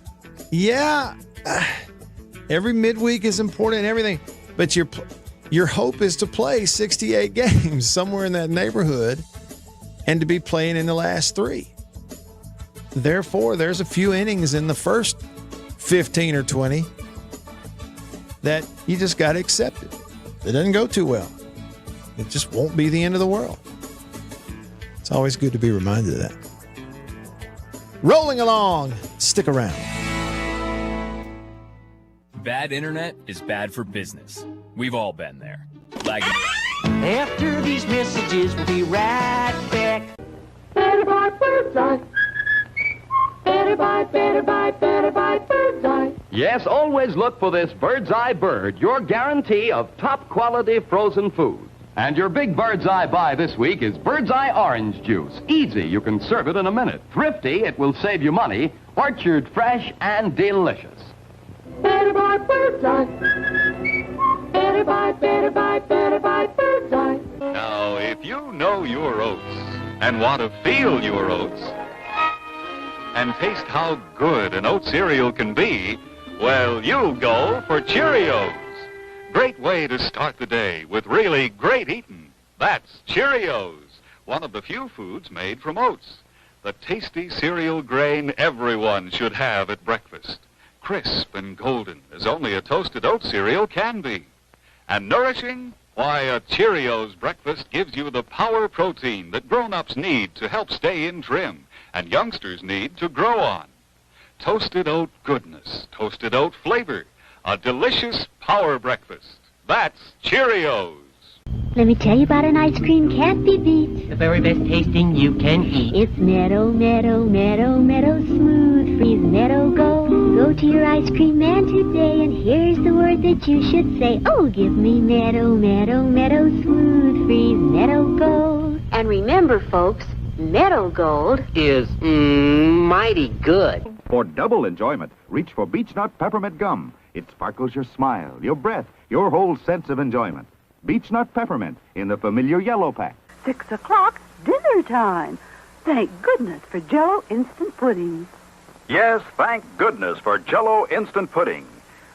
Speaker 2: every midweek is important and everything, but your hope is to play 68 games, somewhere in that neighborhood, and to be playing in the last 3. Therefore, there's a few innings in the first 15 or 20 that you just got to accept it. It doesn't go too well. It just won't be the end of the world. It's always good to be reminded of that. Rolling along. Stick around.
Speaker 19: Bad internet is bad for business. We've all been there. Lagging.
Speaker 11: After these messages, we'll be right back.
Speaker 3: Better buy Bird's Eye. Better buy Bird's Eye.
Speaker 20: Yes, always look for this Bird's Eye Bird, your guarantee of top quality frozen food. And your big Bird's Eye buy this week is Bird's Eye Orange Juice. Easy, you can serve it in a minute. Thrifty, it will save you money. Orchard fresh and delicious.
Speaker 3: Better buy Bird's Eye. Better buy Bird's Eye.
Speaker 13: Now, if you know your oats and want to feel your oats and taste how good an oat cereal can be, well, you'll go for Cheerios. Great way to start the day with really great eating. That's Cheerios, one of the few foods made from oats. The tasty cereal grain everyone should have at breakfast. Crisp and golden as only a toasted oat cereal can be. And nourishing? Why, a Cheerios breakfast gives you the power protein that grown-ups need to help stay in trim and youngsters need to grow on. Toasted oat goodness, toasted oat flavor, a delicious power breakfast. That's Cheerios.
Speaker 10: Let me tell you about an ice cream can't be beat.
Speaker 11: The very best tasting you can eat.
Speaker 10: It's Meadow, Meadow, Meadow, Meadow Smooth Freeze Meadow Gold. Go to your ice cream man today, and here's the word that you should say. Oh, give me Meadow, Meadow, Meadow Smooth Freeze Meadow Gold. And remember, folks, Meadow Gold
Speaker 20: is mighty good.
Speaker 5: For double enjoyment, reach for Beechnut Peppermint Gum. It sparkles your smile, your breath, your whole sense of enjoyment. Beechnut Peppermint in the familiar yellow pack.
Speaker 12: 6 o'clock, dinner time. Thank goodness for Jello instant pudding.
Speaker 13: Yes, thank goodness for Jello instant pudding.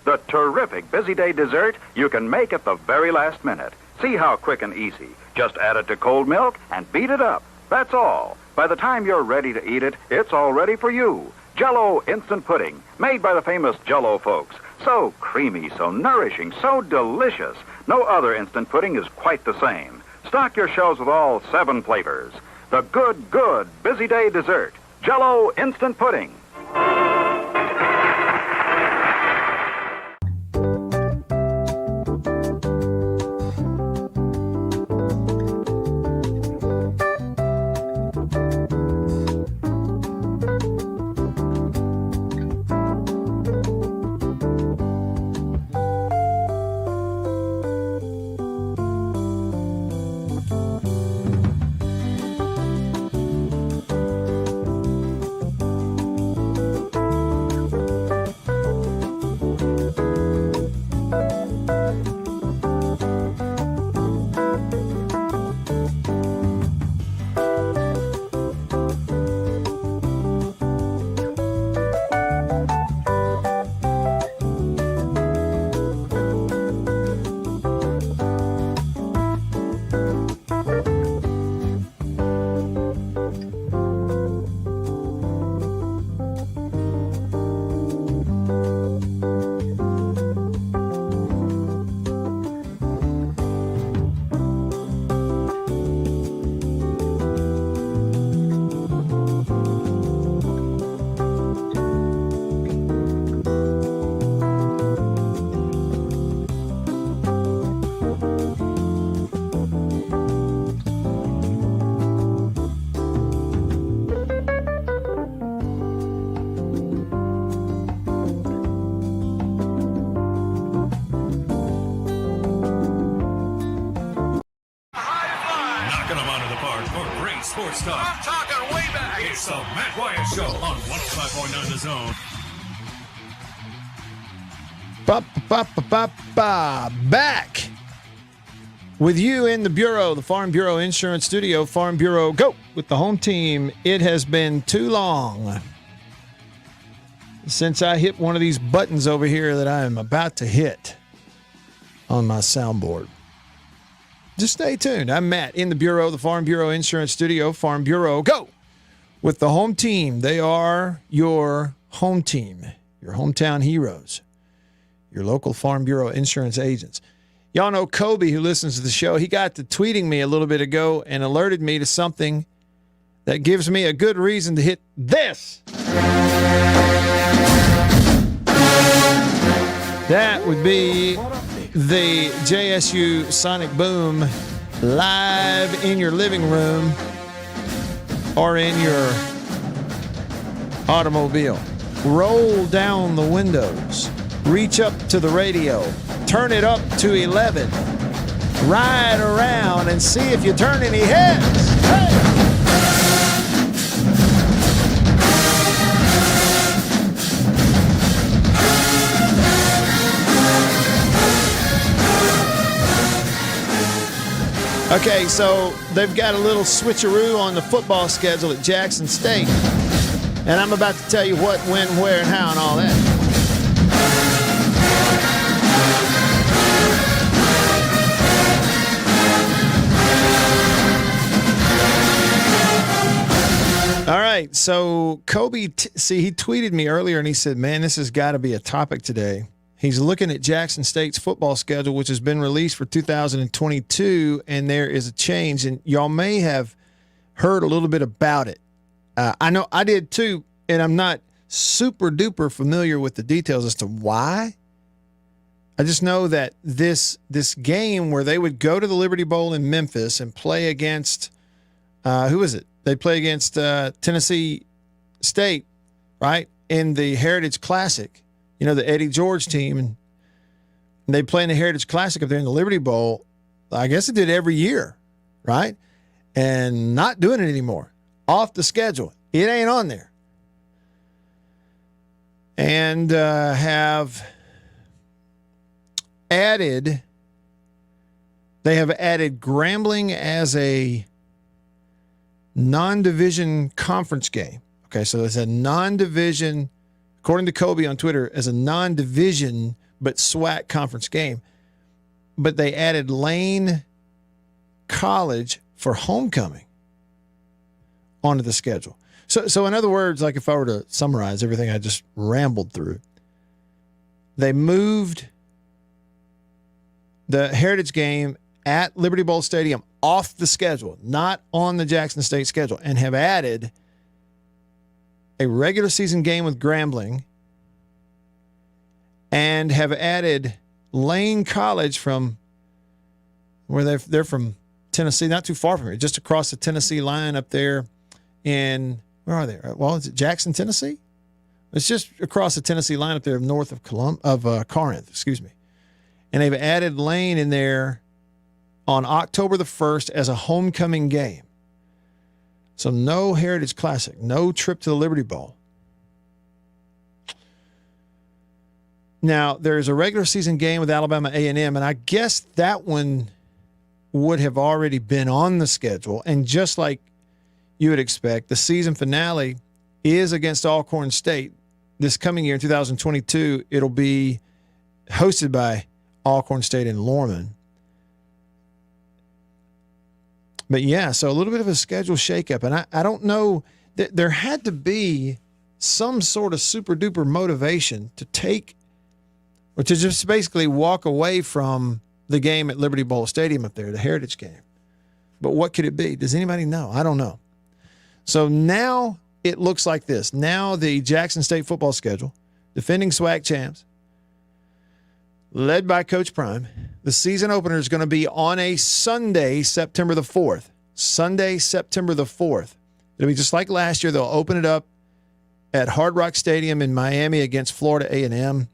Speaker 13: The terrific busy day dessert you can make at the very last minute. See how quick and easy. Just add it to cold milk and beat it up. That's all. By the time you're ready to eat it, it's all ready for you. Jello instant pudding, made by the famous Jello folks. So creamy, so nourishing, so delicious. No other instant pudding is quite the same. Stock your shelves with all 7 flavors. The good busy day dessert, Jello instant pudding.
Speaker 1: knocking them out of the park for great sports talk.
Speaker 11: I'm talking way back.
Speaker 1: It's the Matt Wyatt Show on 105.9 The Zone.
Speaker 2: Back with you in the Bureau, the Farm Bureau Insurance Studio. Farm Bureau, go with the home team. It has been too long since I hit one of these buttons over here that I am about to hit on my soundboard. Just stay tuned. I'm Matt in the Bureau, the Farm Bureau Insurance Studio. Farm Bureau, go with the home team. They are your home team, your hometown heroes, your local Farm Bureau insurance agents. Y'all know Kobe, who listens to the show. He got to tweeting me a little bit ago and alerted me to something that gives me a good reason to hit this. That would be the JSU Sonic Boom live in your living room or in your automobile. Roll down the windows. Reach up to the radio. Turn it up to 11. Ride around and see if you turn any heads. Hey! Okay, so they've got a little switcheroo on the football schedule at Jackson State. And I'm about to tell you what, when, where, and how, and all that. All right, so Kobe, he tweeted me earlier and he said, man, this has got to be a topic today. He's looking at Jackson State's football schedule, which has been released for 2022, and there is a change. And y'all may have heard a little bit about it. I know I did too, and I'm not super duper familiar with the details as to why. I just know that this game where they would go to the Liberty Bowl in Memphis and play against, who was it? They play against Tennessee State, right, in the Heritage Classic. You know, the Eddie George team, and they play in the Heritage Classic up there in the Liberty Bowl. I guess it did every year, right? And not doing it anymore. Off the schedule. It ain't on there. And have added Grambling as a non-division conference game. Okay, so it's a non-division, according to Kobe on Twitter, as a non-division but SWAC conference game. But they added Lane College for homecoming onto the schedule. So in other words, like if I were to summarize everything I just rambled through, they moved the Heritage game at Liberty Bowl Stadium off the schedule, not on the Jackson State schedule, and have added a regular season game with Grambling and have added Lane College from where they're from Tennessee, not too far from here, just across the Tennessee line up there in, where are they? Well, is it Jackson, Tennessee? It's just across the Tennessee line up there north of Corinth, excuse me. And they've added Lane in there on October the 1st as a homecoming game. So no Heritage Classic, no trip to the Liberty Bowl. Now, there's a regular season game with Alabama A&M, and I guess that one would have already been on the schedule. And just like you would expect, the season finale is against Alcorn State. This coming year in 2022, it'll be hosted by Alcorn State in Lorman. But yeah, so a little bit of a schedule shakeup. And I don't know, there had to be some sort of super duper motivation to take, or to just basically walk away from the game at Liberty Bowl Stadium up there, the Heritage game. But what could it be? Does anybody know? I don't know. So now it looks like this. Now the Jackson State football schedule, defending SWAC champs, led by Coach Prime. The season opener is going to be on a Sunday, September the 4th. Sunday, September the 4th. It'll be just like last year. They'll open it up at Hard Rock Stadium in Miami against Florida A&M.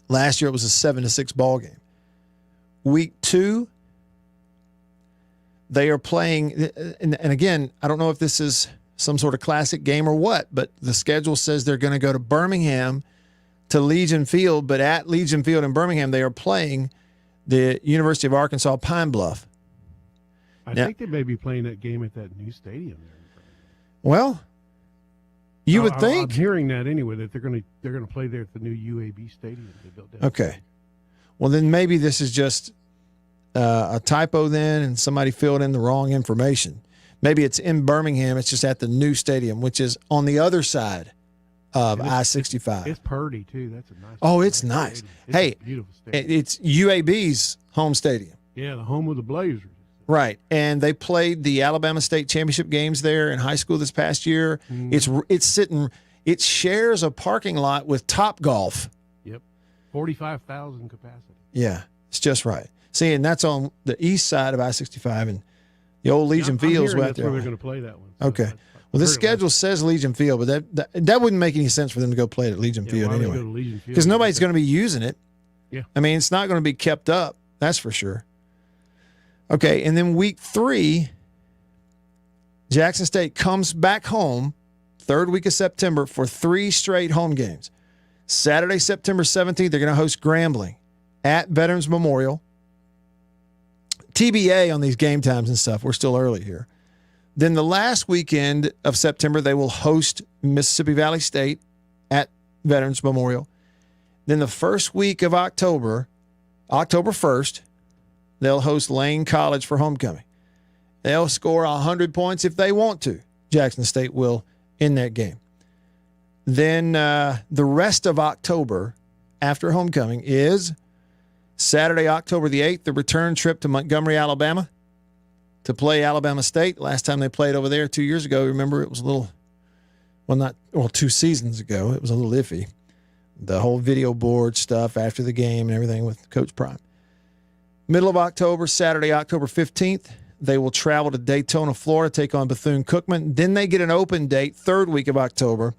Speaker 2: Last year it was a 7-6 ball game. Week 2, They are playing, and again, I don't know if this is some sort of classic game or what, but the schedule says they're going to go to Birmingham to Legion Field, but at Legion Field in Birmingham, they are playing the University of Arkansas Pine Bluff.
Speaker 21: I think they may be playing that game at that new stadium there.
Speaker 2: Well, you would think.
Speaker 21: I'm hearing that anyway, that they're going to play there at the new UAB stadium they built down.
Speaker 2: Okay. Well, then maybe this is just a typo then, and somebody filled in the wrong information. Maybe it's in Birmingham. It's just at the new stadium, which is on the other side of I-65.
Speaker 21: It's Purdy, too. That's a nice.
Speaker 2: Oh, it's nice.
Speaker 21: It's
Speaker 2: hey,
Speaker 21: a beautiful stadium.
Speaker 2: It's UAB's home stadium.
Speaker 21: Yeah, the home of the Blazers.
Speaker 2: Right, and they played the Alabama State Championship games there in high school this past year. It shares a parking lot with Topgolf.
Speaker 21: Yep, 45,000 capacity.
Speaker 2: Yeah, it's just right. See, and that's on the east side of I-65, and the old Legion Field's right there.
Speaker 21: That's where they're going to play that one. So
Speaker 2: okay. Well, this schedule says Legion Field, but that wouldn't make any sense for them to go play it at Legion Field anyway. Because nobody's going to be using it.
Speaker 21: Yeah.
Speaker 2: I mean, it's not going to be kept up. That's for sure. Okay, and then week 3, Jackson State comes back home, third week of September, for 3 straight home games. Saturday, September 17th, they're going to host Grambling at Veterans Memorial. TBA on these game times and stuff. We're still early here. Then the last weekend of September, they will host Mississippi Valley State at Veterans Memorial. Then the first week of October, October 1st, they'll host Lane College for homecoming. They'll score 100 points if they want to. Jackson State will in that game. Then the rest of October after homecoming is Saturday, October the 8th, the return trip to Montgomery, Alabama to play Alabama State. Last time they played over there 2 years ago, remember, it was a little, 2 seasons ago, it was a little iffy. The whole video board stuff after the game and everything with Coach Prime. Middle of October, Saturday, October 15th, they will travel to Daytona, Florida, take on Bethune-Cookman. Then they get an open date, third week of October.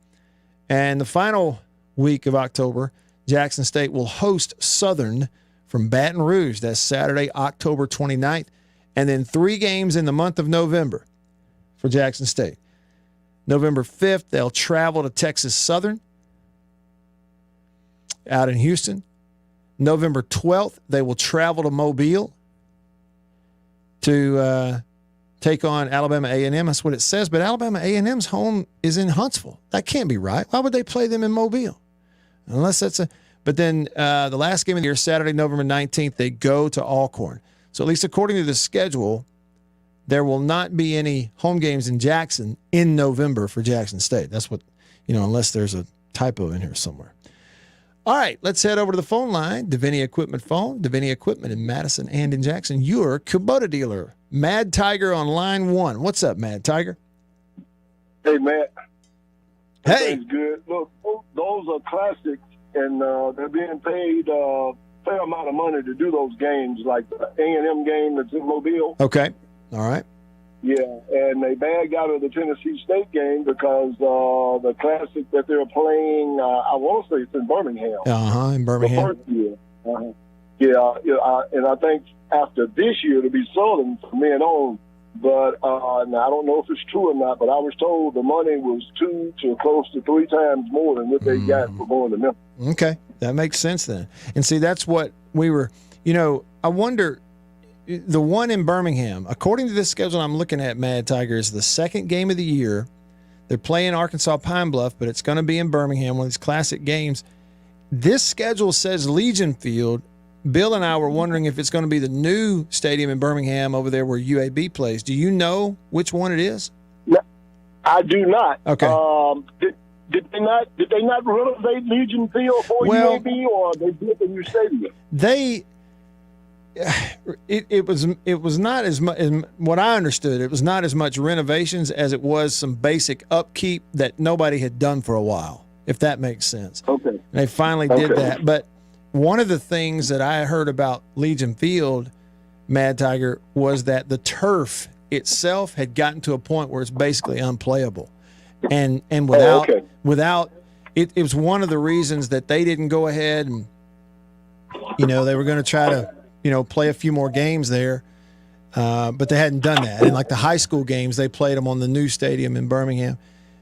Speaker 2: And the final week of October, Jackson State will host Southern from Baton Rouge. That's Saturday, October 29th. And then 3 games in the month of November for Jackson State. November 5th, they'll travel to Texas Southern out in Houston. November 12th, they will travel to Mobile to take on Alabama A&M. That's what it says, but Alabama A&M's home is in Huntsville. That can't be right. Why would they play them in Mobile? Unless that's But then the last game of the year, Saturday, November 19th, they go to Alcorn. So at least according to the schedule, there will not be any home games in Jackson in November for Jackson State. That's what, unless there's a typo in here somewhere. All right, let's head over to the phone line. Davini Equipment phone. Davini Equipment in Madison and in Jackson. Your Kubota dealer. Mad Tiger on line 1. What's up, Mad Tiger?
Speaker 14: Hey, Matt.
Speaker 2: Hey.
Speaker 14: Good. Look, those are classics, and they're being paid a fair amount of money to do those games, like the A&M game that's in Mobile.
Speaker 2: Okay. All right.
Speaker 14: Yeah, and they bagged out of the Tennessee State game because the classic that they're playing, I want to say it's in Birmingham.
Speaker 2: In Birmingham.
Speaker 14: The first year. And I think after this year it'll be Southern from then on. But now I don't know if it's true or not, but I was told the money was 2 to close to 3 times more than what they got for going to Memphis.
Speaker 2: Okay, that makes sense then. And see, that's what we were, I wonder, the one in Birmingham, according to this schedule I'm looking at, Mad Tiger, is the second game of the year. They're playing Arkansas Pine Bluff, but it's going to be in Birmingham, one of these classic games. This schedule says Legion Field. Bill and I were wondering if it's going to be the new stadium in Birmingham over there where UAB plays. Do you know which one it is?
Speaker 14: No, I do not.
Speaker 2: Okay.
Speaker 14: Did they not renovate Legion Field for UAB, or they built a new stadium?
Speaker 2: It was not as much, as what I understood, it was not as much renovations as it was some basic upkeep that nobody had done for a while, if that makes sense.
Speaker 14: Okay.
Speaker 2: And they finally did that. But one of the things that I heard about Legion Field, Mad Tiger, was that the turf itself had gotten to a point where it's basically unplayable. And without it was one of the reasons that they didn't go ahead and they were going to try to play a few more games there. But they hadn't done that. And like the high school games, they played them on the new stadium in Birmingham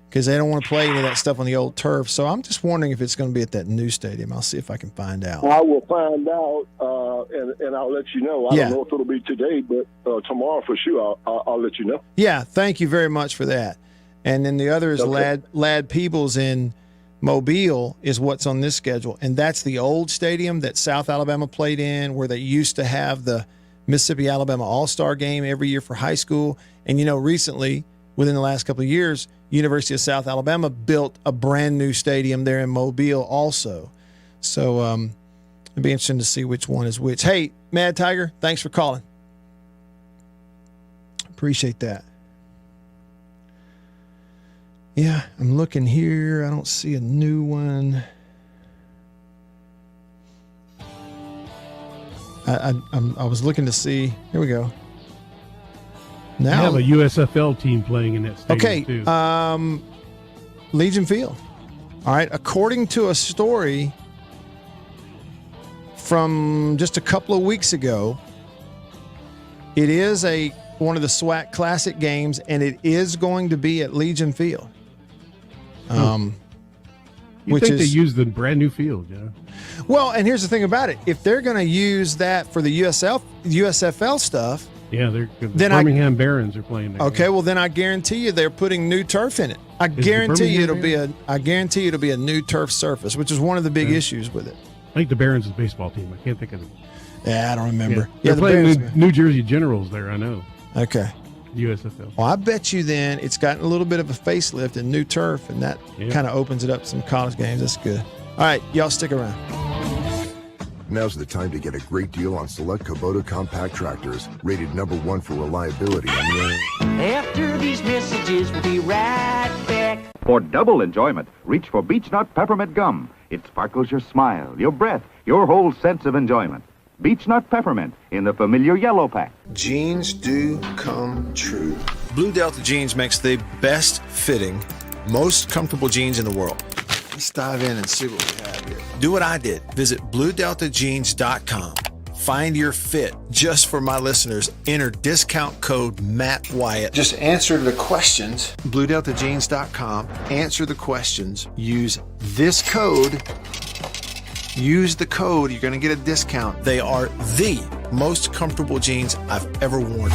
Speaker 2: because they don't want to play any of that stuff on the old turf. So I'm just wondering if it's going to be at that new stadium. I'll see if I can find out.
Speaker 4: I will find out, and I'll let you know. I don't know if it'll be today, but tomorrow for sure, I'll let you know.
Speaker 2: Yeah, thank you very much for that. And then the other is Lad Peebles in Mobile is what's on this schedule. And that's the old stadium that South Alabama played in, where they used to have the Mississippi-Alabama All-Star game every year for high school. And, recently, within the last couple of years, University of South Alabama built a brand new stadium there in Mobile also. So it'd be interesting to see which one is which. Hey, Mad Tiger, thanks for calling. Appreciate that. Yeah, I'm looking here. I don't see a new one. I was looking to see. Here we go. Now
Speaker 21: they have a USFL team playing in that stadium too.
Speaker 2: Legion Field. All right. According to a story from just a couple of weeks ago, it is one of the SWAC Classic games, and it is going to be at Legion Field.
Speaker 21: You think they use the brand new field,
Speaker 2: Well, and here's the thing about it: if they're going to use that for the USFL stuff.
Speaker 21: Yeah, the Birmingham Barons are playing there.
Speaker 2: Okay, well then I guarantee you they're putting new turf in it. I guarantee you it'll be a new turf surface, which is one of the big issues with it.
Speaker 21: I think the Barons is a baseball team. I can't think of it.
Speaker 2: Yeah, I don't remember.
Speaker 21: They're playing New Jersey Generals there, I know.
Speaker 2: Okay.
Speaker 21: USFL.
Speaker 2: Well, I bet you then it's gotten a little bit of a facelift and new turf, and that kind of opens it up to some college games. That's good. All right, y'all stick around.
Speaker 22: Now's the time to get a great deal on select Kubota compact tractors, rated #1 for reliability.
Speaker 11: After these messages, we'll be right back.
Speaker 5: For double enjoyment, reach for Beech Nut Peppermint Gum. It sparkles your smile, your breath, your whole sense of enjoyment. Beech Nut Peppermint in the familiar yellow pack.
Speaker 2: Jeans do come true. Blue Delta Jeans makes the best fitting, most comfortable jeans in the world. Let's dive in and see what we have here. Do what I did. Visit BlueDeltaJeans.com. Find your fit. Just for my listeners, enter discount code Matt Wyatt. Just answer the questions. BlueDeltaJeans.com. Answer the questions. Use this code. Use the code. You're going to get a discount. They are the most comfortable jeans I've ever worn.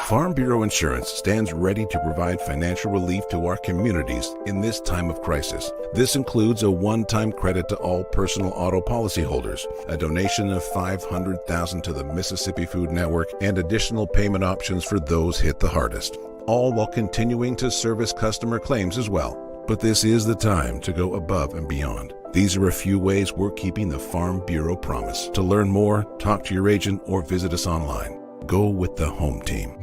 Speaker 6: Farm Bureau Insurance stands ready to provide financial relief to our communities in this time of crisis. This includes a one-time credit to all personal auto policyholders, a donation of $500,000 to the Mississippi Food Network, and additional payment options for those hit the hardest, all while continuing to service customer claims as well. But this is the time to go above and beyond. These are a few ways we're keeping the Farm Bureau promise. To learn more, talk to your agent or visit us online. Go with the home team.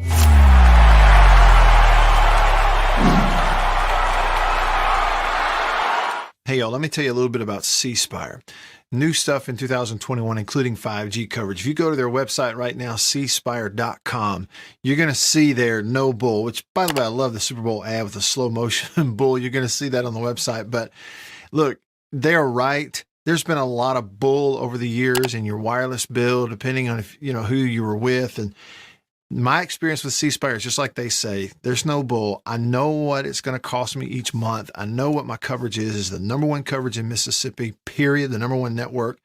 Speaker 2: Hey, y'all, let me tell you a little bit about C Spire. New stuff in 2021, including 5G coverage. If you go to their website right now, cspire.com, you're going to see their no bull, which, by the way, I love the Super Bowl ad with the slow motion bull. You're going to see that on the website. But look, they're right. There's been a lot of bull over the years in your wireless bill, depending on if who you were with. And my experience with C Spire is just like they say, there's no bull. I know what it's going to cost me each month. I know what my coverage is the #1 coverage in Mississippi, period, the #1 network.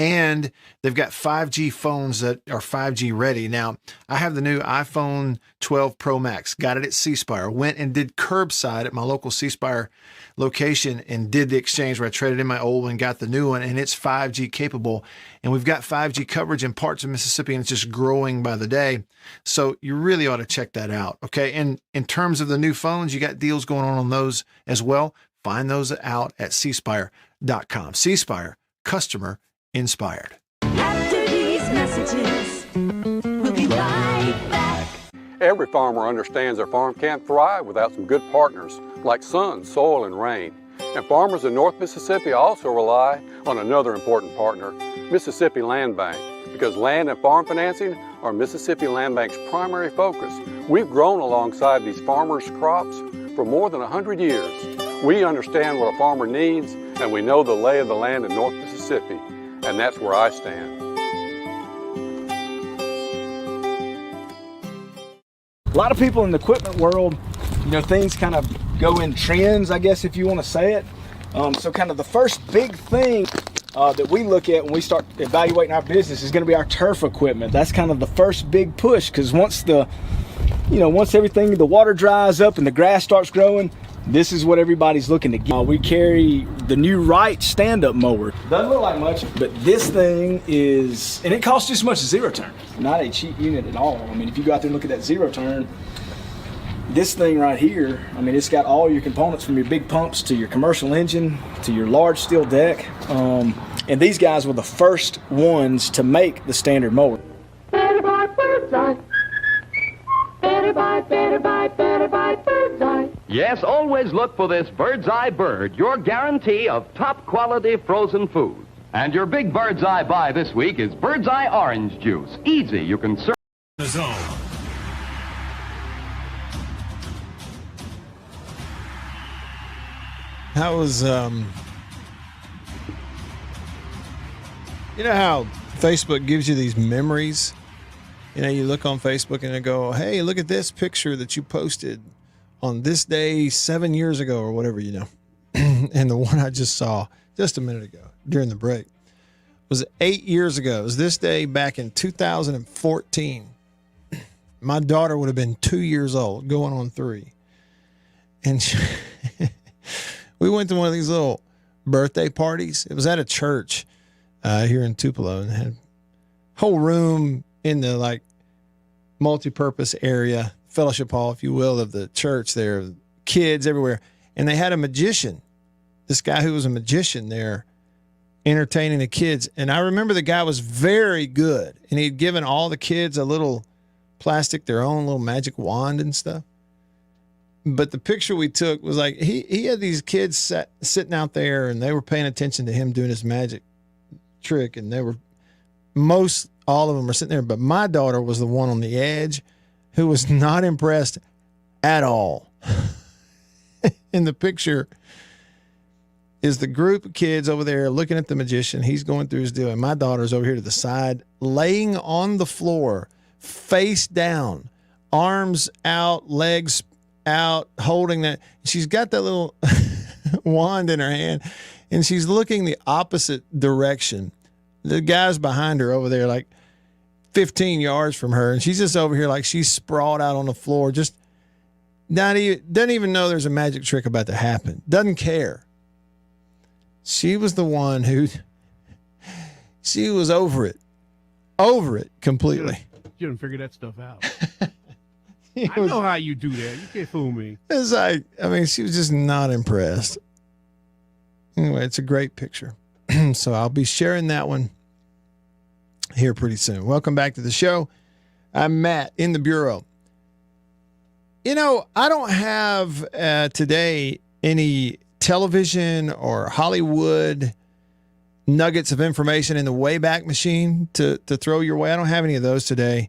Speaker 2: And they've got 5G phones that are 5G ready. Now, I have the new iPhone 12 Pro Max, got it at C Spire, went and did curbside at my local C Spire location and did the exchange where I traded in my old one, got the new one, and it's 5G capable. And we've got 5G coverage in parts of Mississippi, and it's just growing by the day. So you really ought to check that out, okay? And in terms of the new phones, you got deals going on those as well. Find those out at cspire.com. C Spire, customer inspired.
Speaker 3: After these messages, we'll be right back.
Speaker 7: Every farmer understands their farm can't thrive without some good partners like sun, soil, and rain. And farmers in North Mississippi also rely on another important partner, Mississippi Land Bank, because land and farm financing are Mississippi Land Bank's primary focus. We've grown alongside these farmers' crops for more than 100 years. We understand what a farmer needs, and we know the lay of the land in North Mississippi Mississippi, and that's where I stand.
Speaker 8: A lot of people in the equipment world, things kind of go in trends, I guess, if you want to say it. So kind of the first big thing that we look at when we start evaluating our business is going to be our turf equipment. That's kind of the first big push, because once everything, the water dries up and the grass starts growing, this is what everybody's looking to get. We carry the new Wright stand-up mower. Doesn't look like much, but this thing is, and it costs just as much as zero turn. Not a cheap unit at all. I mean, if you go out there and look at that zero turn, this thing right here, I mean, it's got all your components from your big pumps to your commercial engine to your large steel deck. And these guys were the first ones to make the standard mower.
Speaker 3: Better buy Bird's Eye. Better buy Bird's Eye.
Speaker 20: Yes, always look for this Bird's Eye Bird, your guarantee of top quality frozen food. And your big Bird's Eye buy this week is Bird's Eye Orange Juice. Easy, you can serve
Speaker 1: The Zone.
Speaker 2: How was, you know how Facebook gives you these memories? You look on Facebook and they go, hey, look at this picture that you posted on this day 7 years ago or whatever, And the one I just saw just a minute ago during the break was 8 years ago. It was this day back in 2014. My daughter would have been 2 years old, going on 3. And we went to one of these little birthday parties. It was at a church here in Tupelo, and had a whole room in the multi-purpose area, fellowship hall, if you will, of the church there, kids everywhere. And they had a magician, this guy who was a magician there, entertaining the kids. And I remember the guy was very good, and he'd given all the kids a little plastic, their own little magic wand and stuff. But the picture we took was he had these kids sitting out there, and they were paying attention to him doing his magic trick, and all of them were sitting there. But my daughter was the one on the edge who was not impressed at all. In the picture is the group of kids over there looking at the magician. He's going through his deal, and my daughter's over here to the side, laying on the floor, face down, arms out, legs out, holding that. She's got that little wand in her hand, and she's looking the opposite direction. The guy's behind her over there, 15 yards from her, and she's just over here she's sprawled out on the floor, just doesn't even know there's a magic trick about to happen. Doesn't care. She was the one she was over it completely.
Speaker 21: You didn't figure that stuff out. I know how you do that. You can't fool me.
Speaker 2: It's she was just not impressed. Anyway, it's a great picture. So I'll be sharing that one here pretty soon. Welcome back to the show. I'm Matt in the Bureau. I don't have today any television or Hollywood nuggets of information in the Wayback Machine to throw your way. I don't have any of those today.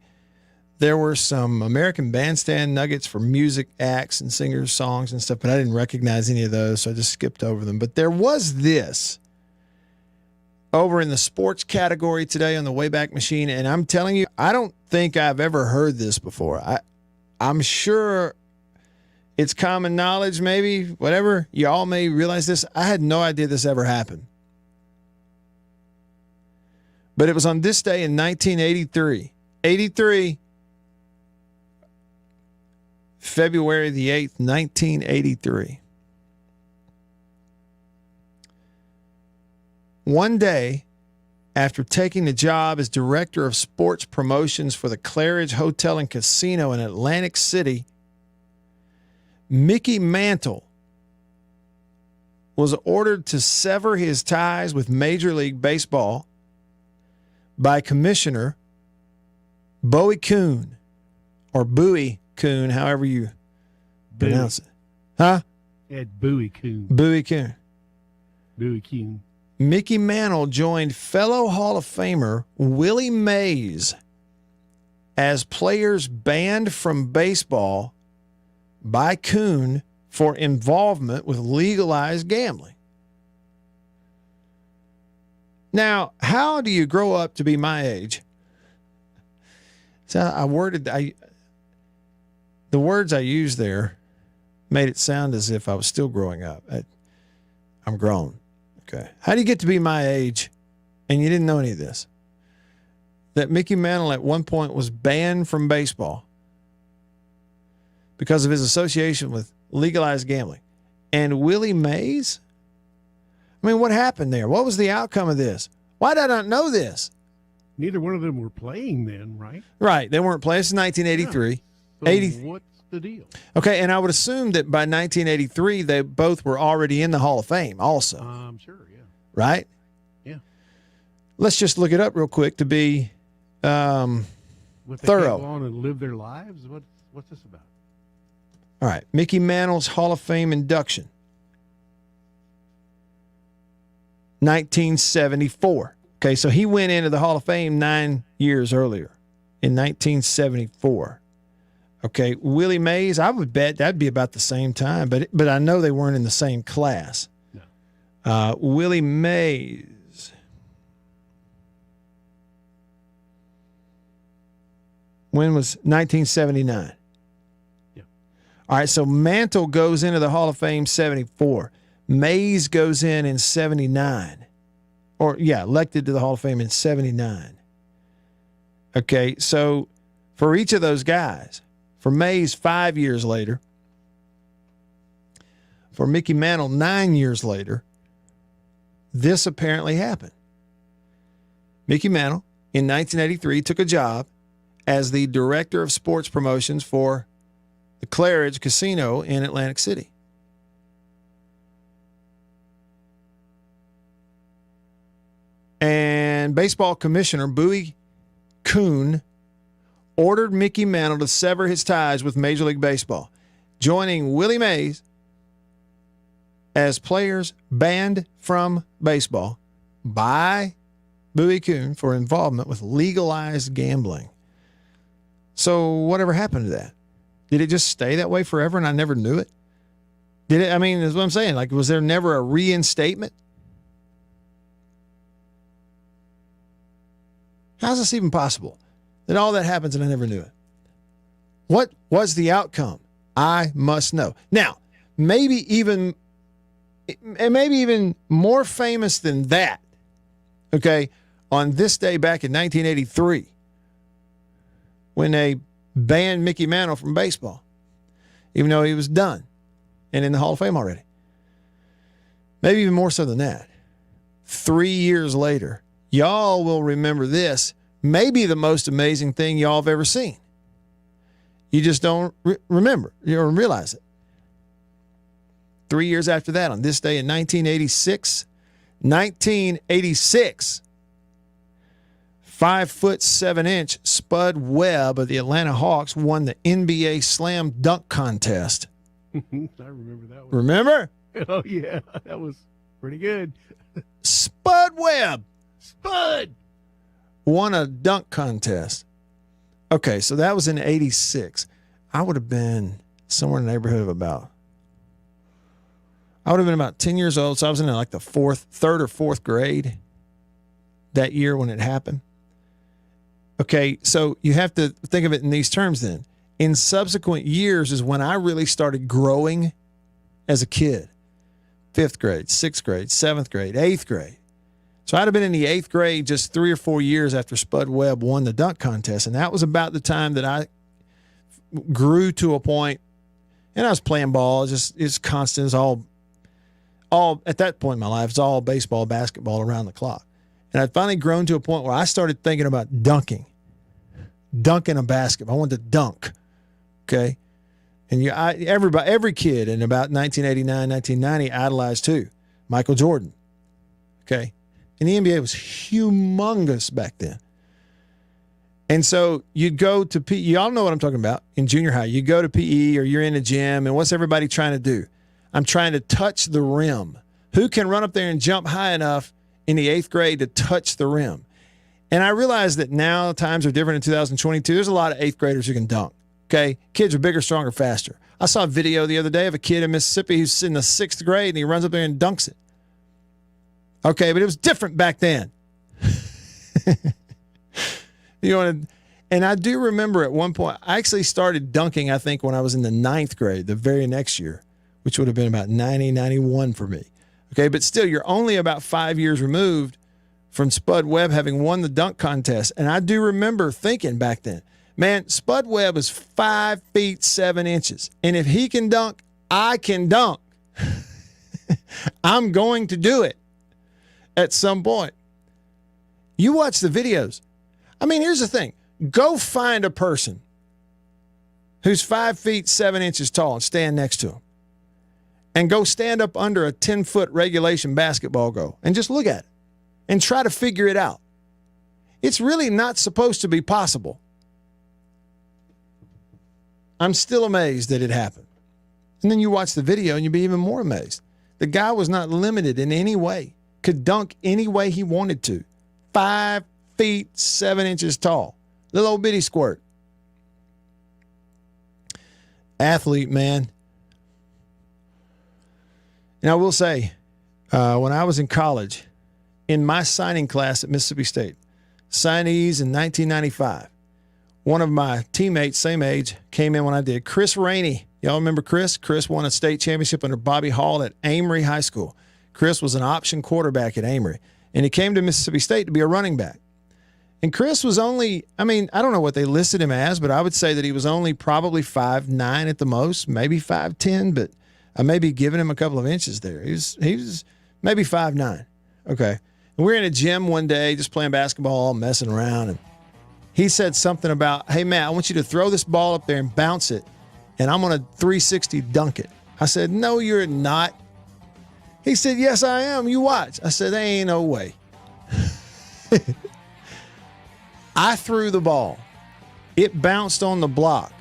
Speaker 2: There were some American Bandstand nuggets for music acts and singers, songs and stuff, but I didn't recognize any of those, so I just skipped over them. But there was this over in the sports category today on the Wayback Machine, and I'm telling you, I don't think I've ever heard this before. I'm sure it's common knowledge, maybe, whatever. You all may realize this. I had no idea this ever happened. But it was on this day in 1983. February the 8th, 1983. One day after taking the job as director of sports promotions for the Claridge Hotel and Casino in Atlantic City, Mickey Mantle was ordered to sever his ties with Major League Baseball by Commissioner Bowie Kuhn, or Bowie Kuhn, however you pronounce it. Huh?
Speaker 21: Ed Bowie Kuhn.
Speaker 2: Bowie Kuhn.
Speaker 21: Bowie Kuhn.
Speaker 2: Mickey Mantle joined fellow Hall of Famer Willie Mays as players banned from baseball by Kuhn for involvement with legalized gambling. Now, how do you grow up to be my age? So the words I used there made it sound as if I was still growing up. I'm grown. Okay. How do you get to be my age and you didn't know any of this? That Mickey Mantle at one point was banned from baseball because of his association with legalized gambling. And Willie Mays? I mean, what happened there? What was the outcome of this? Why did I not know this?
Speaker 21: Neither one of them were playing then, right?
Speaker 2: Right. They weren't playing. This is 1983.
Speaker 21: Yeah. So what's the deal?
Speaker 2: Okay, and I would assume that by 1983, they both were already in the Hall of Fame also.
Speaker 21: I'm sure, yeah.
Speaker 2: Right?
Speaker 21: Yeah.
Speaker 2: Let's just look it up real quick to be
Speaker 21: What, they
Speaker 2: thorough.
Speaker 21: can't go on and live their lives? What's this about?
Speaker 2: All right, Mickey Mantle's Hall of Fame induction. 1974. Okay, so he went into the Hall of Fame 9 years earlier in 1974. Okay, Willie Mays, I would bet that'd be about the same time, but I know they weren't in the same class. No. Willie Mays. When was 1979? Yeah. All right, so Mantle goes into the Hall of Fame 74. Mays goes in 79. Or, yeah, elected to the Hall of Fame in 79. Okay, so for each of those guys, for Mays 5 years later, for Mickey Mantle 9 years later, this apparently happened. Mickey Mantle, in 1983, took a job as the director of sports promotions for the Claridge Casino in Atlantic City. And baseball commissioner Bowie Kuhn ordered Mickey Mantle to sever his ties with Major League Baseball, joining Willie Mays as players banned from baseball by Bowie Kuhn for involvement with legalized gambling. So whatever happened to that? Did it just stay that way forever and I never knew it? Did it? I mean, that's what I'm saying. Like, was there never a reinstatement? How's this even possible? That all that happens and I never knew it. What was the outcome? I must know. Now, maybe even more famous than that, okay, on this day back in 1983, when they banned Mickey Mantle from baseball, even though he was done and in the Hall of Fame already. Maybe even more so than that. 3 years later, y'all will remember this, maybe the most amazing thing y'all have ever seen. You just don't remember. You don't realize it. 3 years after that, on this day in 1986, 5'7" Spud Webb of the Atlanta Hawks won the NBA Slam Dunk Contest.
Speaker 21: I remember that one.
Speaker 2: Remember?
Speaker 21: Oh, yeah. That was pretty good.
Speaker 2: Spud Webb.
Speaker 21: Spud
Speaker 2: won a dunk contest. Okay, so that was in 86. I would have been somewhere in the neighborhood of about 10 years old. So I was in like the third or fourth grade that year when it happened. Okay, so you have to think of it in these terms then. In subsequent years is when I really started growing as a kid. 5th grade, 6th grade, 7th grade, 8th grade. So I'd have been in the 8th grade just 3 or 4 years after Spud Webb won the dunk contest. And that was about the time that I grew to a point, and I was playing ball. It's constant. It's all at that point in my life, it's all baseball, basketball around the clock. And I'd finally grown to a point where I started thinking about dunking a basketball. I wanted to dunk. Okay. And every kid in about 1989, 1990 idolized who? Michael Jordan. Okay. And the NBA was humongous back then. And so you'd go to PE. Y'all know what I'm talking about in junior high. You go to PE or you're in the gym, and what's everybody trying to do? I'm trying to touch the rim. Who can run up there and jump high enough in the 8th grade to touch the rim? And I realize that now times are different in 2022. There's a lot of 8th graders who can dunk. Okay. Kids are bigger, stronger, faster. I saw a video the other day of a kid in Mississippi who's in the 6th grade and he runs up there and dunks it. Okay, but it was different back then. You know, and I do remember at one point, I actually started dunking, I think, when I was in the 9th grade, the very next year, which would have been about 90, 91 for me. Okay, but still, you're only about 5 years removed from Spud Webb having won the dunk contest. And I do remember thinking back then, man, Spud Webb is 5 feet 7 inches. And if he can dunk, I can dunk. I'm going to do it at some point. You watch the videos. I mean, here's the thing. Go find a person who's 5 feet 7 inches tall and stand next to him. And go stand up under a 10-foot regulation basketball goal and just look at it and try to figure it out. It's really not supposed to be possible. I'm still amazed that it happened. And then you watch the video and you'll be even more amazed. The guy was not limited in any way, could dunk any way he wanted to. 5 feet 7 inches tall. Little old bitty squirt. Athlete, man. And I will say, when I was in college, in my signing class at Mississippi State, signees in 1995, one of my teammates, same age, came in when I did. Chris Rainey. Y'all remember Chris? Chris won a state championship under Bobby Hall at Amory High School. Chris was an option quarterback at Amory, and he came to Mississippi State to be a running back. And Chris was only, I mean, I don't know what they listed him as, but I would say that he was only probably 5'9" at the most, maybe 5'10", but I may be giving him a couple of inches there. He was maybe 5'9". Okay. And we were in a gym one day just playing basketball, messing around, and he said something about, hey, Matt, I want you to throw this ball up there and bounce it, and I'm going to 360 dunk it. I said, no, you're not. He said, yes, I am. You watch. I said, there ain't no way. I threw the ball. It bounced on the block,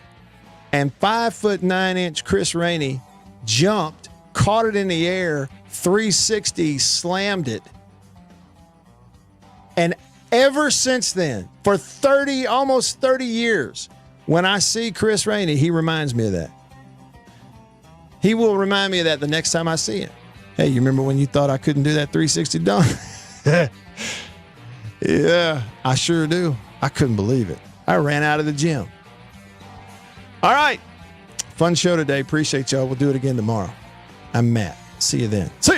Speaker 2: and 5'9" Chris Rainey jumped, caught it in the air, 360, slammed it. And ever since then, for almost 30 years, when I see Chris Rainey, he reminds me of that. He will remind me of that the next time I see him. Hey, you remember when you thought I couldn't do that 360 dunk? Yeah, I sure do. I couldn't believe it. I ran out of the gym. All right. Fun show today. Appreciate y'all. We'll do it again tomorrow. I'm Matt. See you then. See ya.